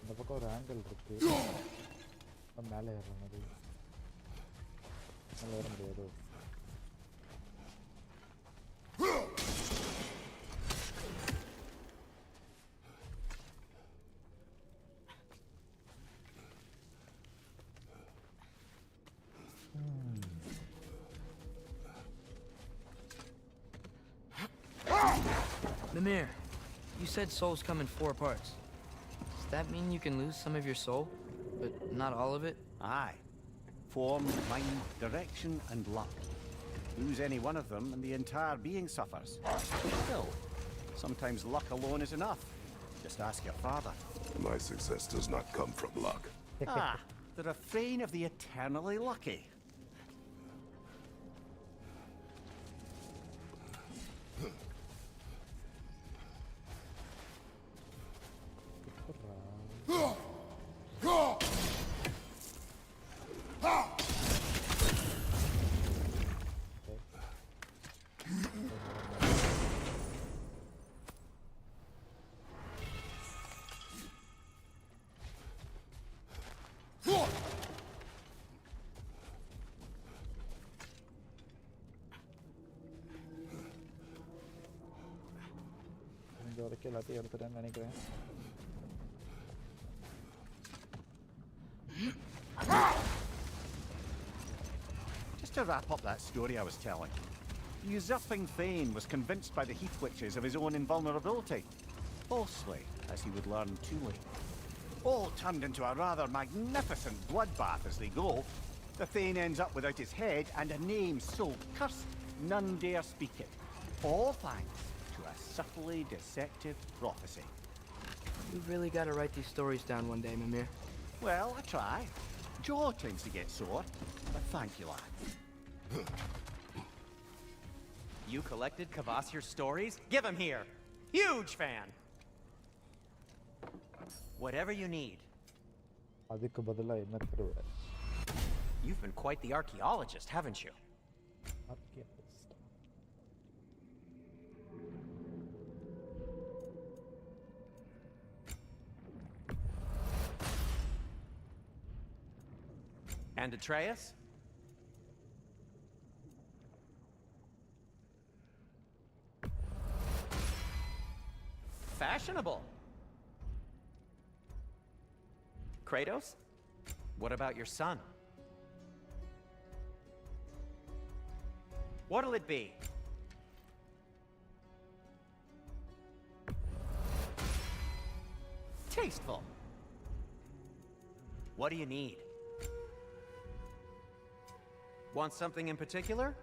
இந்த பக்கம் ஒரு angle இருக்கு, மேலே ஏறுற மாதிரி. மேலே ஏற முடியாது. Mimir, you said souls come in 4 parts. Does that mean you can lose some of your soul, but not all of it? Aye. Form, mind, direction, and luck. Lose any one of them and the entire being suffers. Still, sometimes luck alone is enough. Just ask your father. My success does not come from luck. The refrain of the eternally lucky. இந்த வரைக்கும் எல்லாத்தையும் எடுத்துட்டேன்னு நினைக்கிறேன். Just to wrap up that story I was telling, the usurping Thane was convinced by the Heath Witches of his own invulnerability. Falsely, as he would learn too late. All turned into a rather magnificent bloodbath as they go. The Thane ends up without his head and a name so cursed none dare speak it. All thanks to a subtly deceptive prophecy. You've really got to write these stories down one day, Mimir. Well, I try. Jaw tends to get sore, but thank you, lad. You collected Kvasir's stories? Give him here! Huge fan! Whatever you need. அதுக்கு பதிலா என்ன தருவ? You've been quite the archaeologist, haven't you? And Atreus? Fashionable. Kratos? What about your son? What'll it be? Tasteful. What do you need? Want something in particular?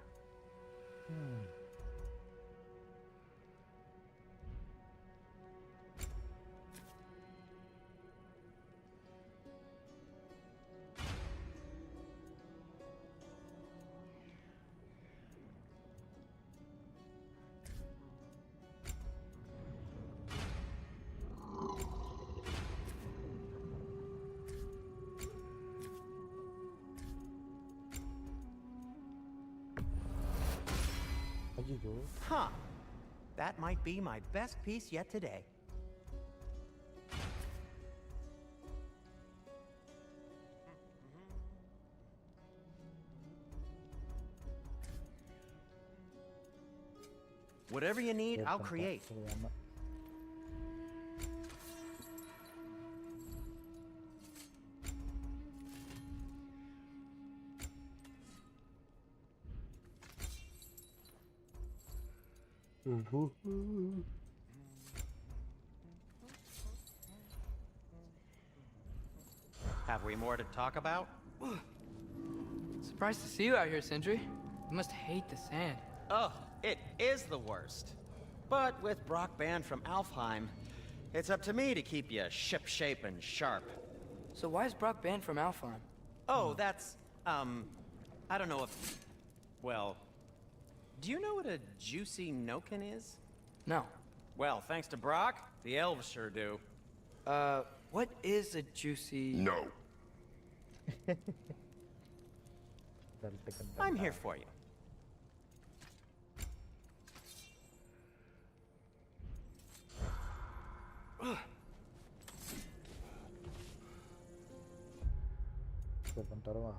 ஐயோ Huh. That might be my best piece yet today. Whatever you need, I'll create. தெரியாம Have we more to talk about? Surprised to see you out here, Sindri. You must hate the sand. Oh, it is the worst. But with Brock banned from Alfheim, it's up to me to keep you shipshape and sharp. So why is Brock banned from Alfheim? Oh, that's, I don't know if... Well, do you know what a juicy Noken is? No. Well, thanks to Brock, the elves sure do. What is a juicy... No. I'm here for you. பண்ணிட்டாரவா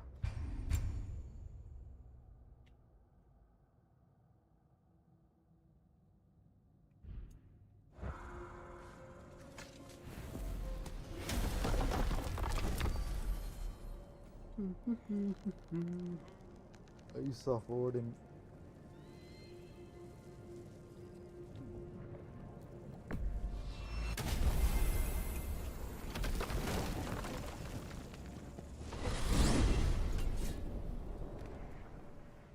Ice of Odin.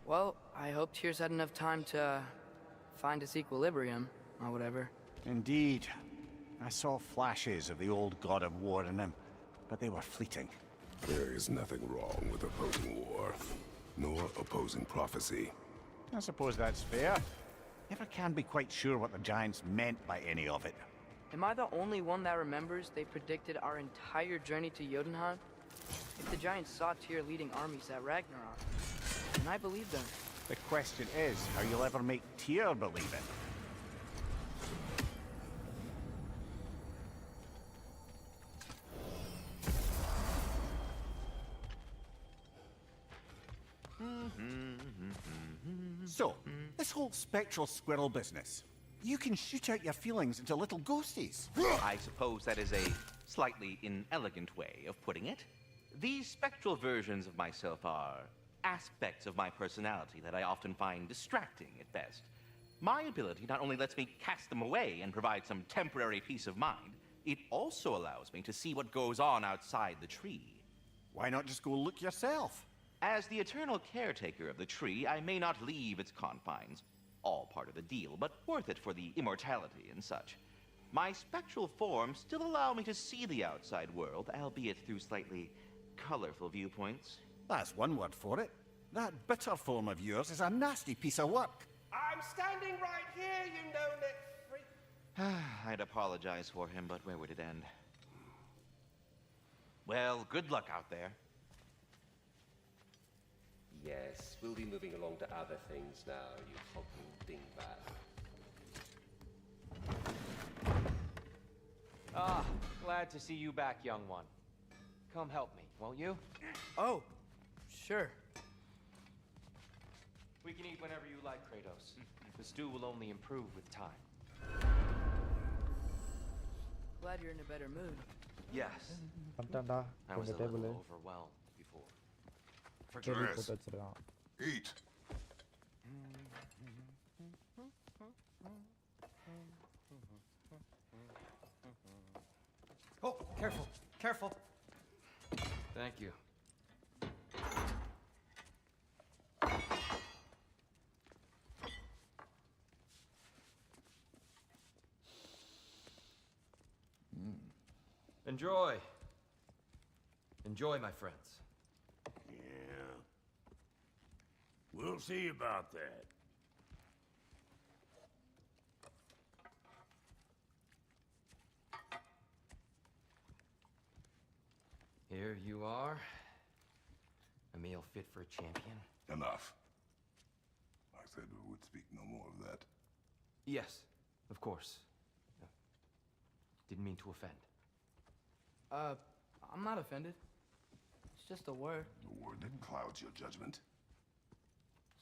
Well, I hope Tyr's had enough time to find his equilibrium, or whatever. Indeed. I saw flashes of the old god of war in him, but they were fleeting. There is nothing wrong with opposing war, nor opposing prophecy. I suppose that's fair. Never can be quite sure what the Giants meant by any of it. Am I the only one that remembers they predicted our entire journey to Jotunheim? If the Giants saw Tyr leading armies at Ragnarok, then I believe them. The question is how you'll ever make Tyr believe it. So, this whole spectral squirrel business. You can shoot out your feelings into little ghosties. I suppose that is a slightly inelegant way of putting it. These spectral versions of myself are aspects of my personality that I often find distracting at best. My ability not only lets me cast them away and provide some temporary peace of mind, it also allows me to see what goes on outside the tree. Why not just go look yourself? As the eternal caretaker of the tree, I may not leave its confines. All part of the deal, but worth it for the immortality and such. My spectral forms still allow me to see the outside world, albeit through slightly colorful viewpoints. That's one word for it. That bitter form of yours is a nasty piece of work. I'm standing right here, you no-neck freak. I'd apologize for him, but where would it end? Well, good luck out there. Yes, we'll be moving along to other things now, you hulking dingbat. Ah, glad to see you back, young one. Come help me, won't you? Oh, Sure. We can eat whenever you like, Kratos. The stew will only improve with time. Glad you're in a better mood. Yes. பண்ணிட்டான்டா I was இந்த a table little overwhelmed before. கேள்வி Dress. போட்டு வச்சிருக்கான். Eat. Oh, careful, careful. Thank you. Enjoy. Enjoy, my friends. Yeah. We'll see about that. Here you are. A meal fit for a champion. Enough. I said we would speak no more of that. Yes, of course. Didn't mean to offend. I'm not offended. It's just a word. The word that clouds your judgment.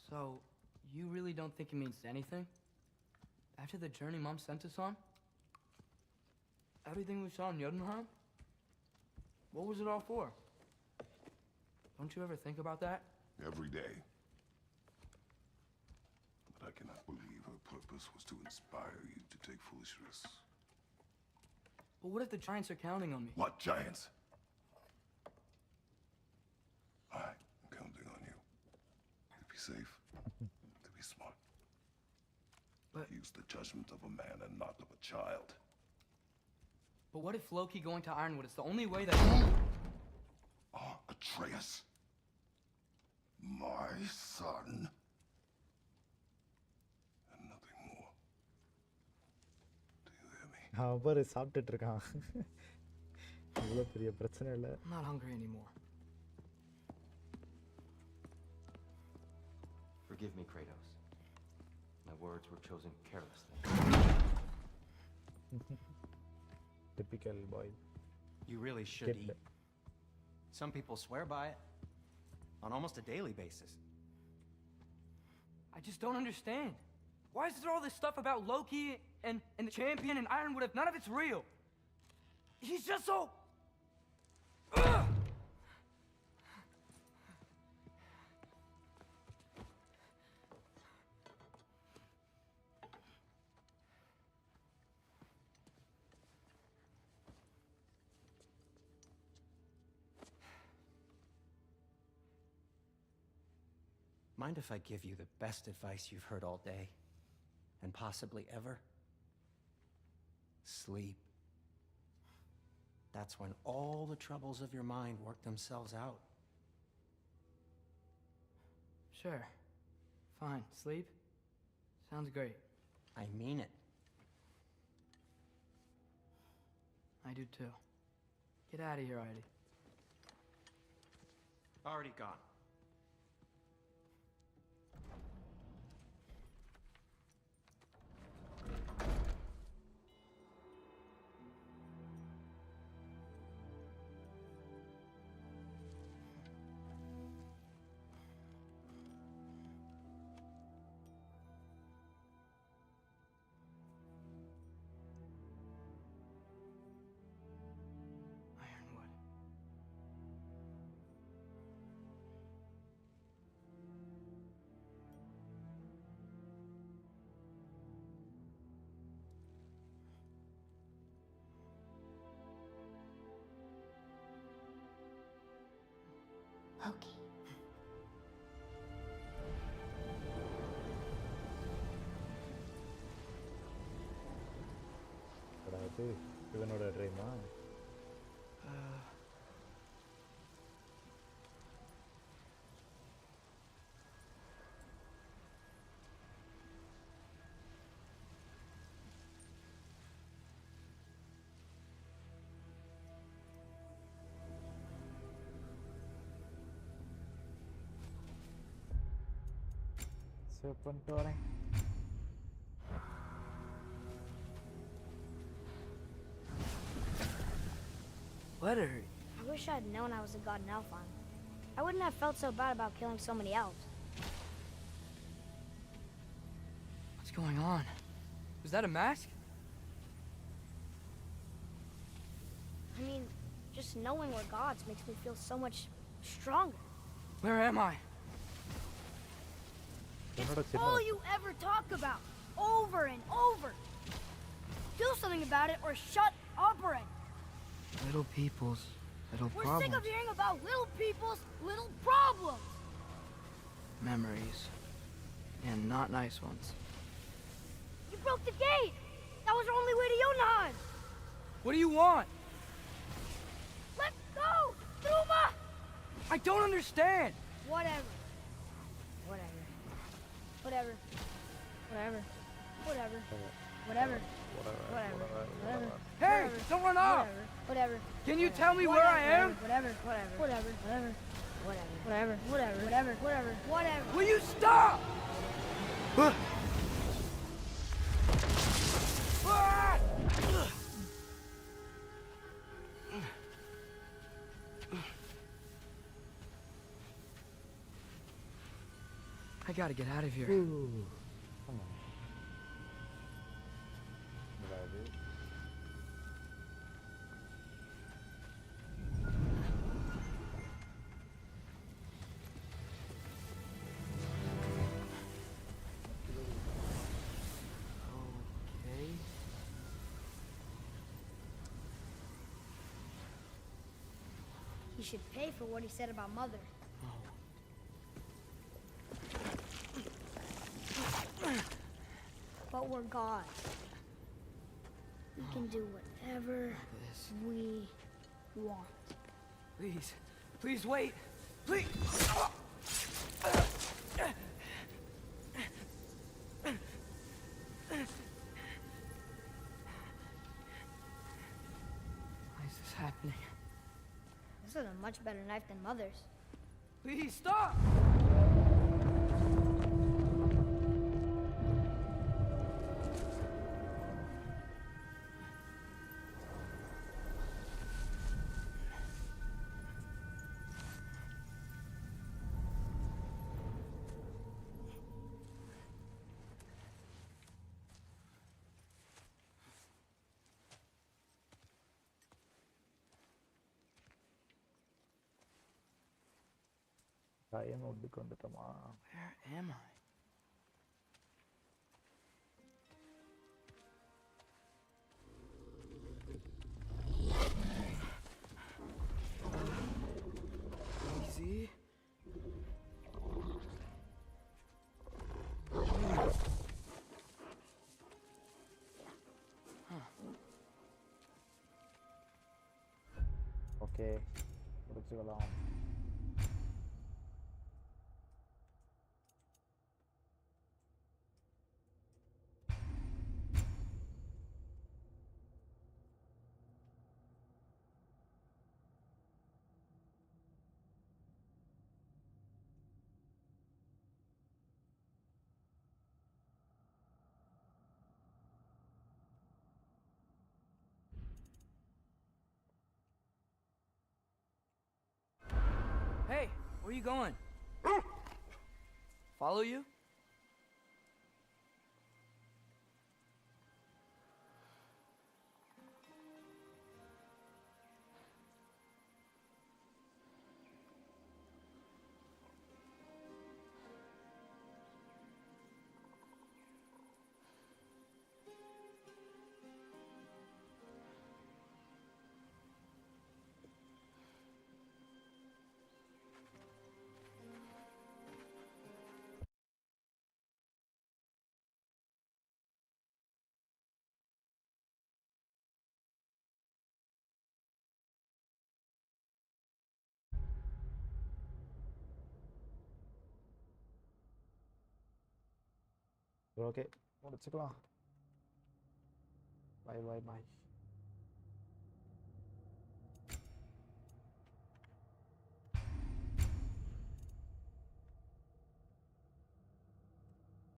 So, you really don't think it means anything? After the journey Mom sent us on? Everything we saw in Jotunheim? What was it all for? Don't you ever think about that? Every day. But I cannot believe her purpose was to inspire you to take foolish risks. But what if the Giants are counting on me? What giants? I'm counting on you. To be safe. To be smart. But- Use the judgment of a man and not of a child. But what if Loki going to Ironwood is the only way that... Atreus? My son? And nothing more. Do you hear me? அவன் பாரு சாப்பிட்டுட்டு இருக்கான். இவ்வளோ பெரிய பிரச்சனை இல்லை. I'm not hungry anymore. Forgive me, Kratos. My words were chosen carelessly. Typical boy. You really should Get eat. Some people swear by it on almost a daily basis. I just don't understand. Why is there all this stuff about Loki and the champion and Ironwood if none of it's real? He's just so... Ugh! Mind if I give you the best advice you've heard all day? And possibly ever? Sleep. That's when all the troubles of your mind work themselves out. Sure. Fine. Sleep? Sounds great. I mean it. I do too. Get out of here already. Already gone. Ironwood. Loki. இது இவனோட ட்ரீமா? Save பண்ணிட்டு வரேன். Letter. I wish I'd known I was a god in Alphon. I wouldn't have felt so bad about killing so many elves. What's going on? Was that a mask? I mean, just knowing we're gods makes me feel so much stronger. Where am I? It's all you ever talk about, over and over. Do something about it or shut up already. Little people's little We're problems. sick of hearing about little people's little problems. Memories. And not nice ones. You broke the gate. That was our only way to Jotunheim. What do you want? Let's go, Duma! I don't understand. Whatever. Whatever. Whatever. Whatever. Whatever. Whatever. Whatever. Hey, don't run off. Whatever. Can you tell me where I am? Whatever. Whatever. Whatever. Whatever. Whatever. Whatever. Whatever. Whatever. Whatever. Will you stop? I gotta get out of here. Come on. Bravo. Okay. He should pay for what he said about Mother. But we're gods. We can do whatever we want. Please. Please wait. Please. Why is this happening? This is a much better knife than Mother's. Please stop! பையன் ஒட்டுக்கு வந்துட்டோமா? Where am I? Easy. Okay, முடிச்சுக்கலாம். Hey, where you going? Follow you? Okay, முடிச்சுக்கலாம். Bye bye பாய்.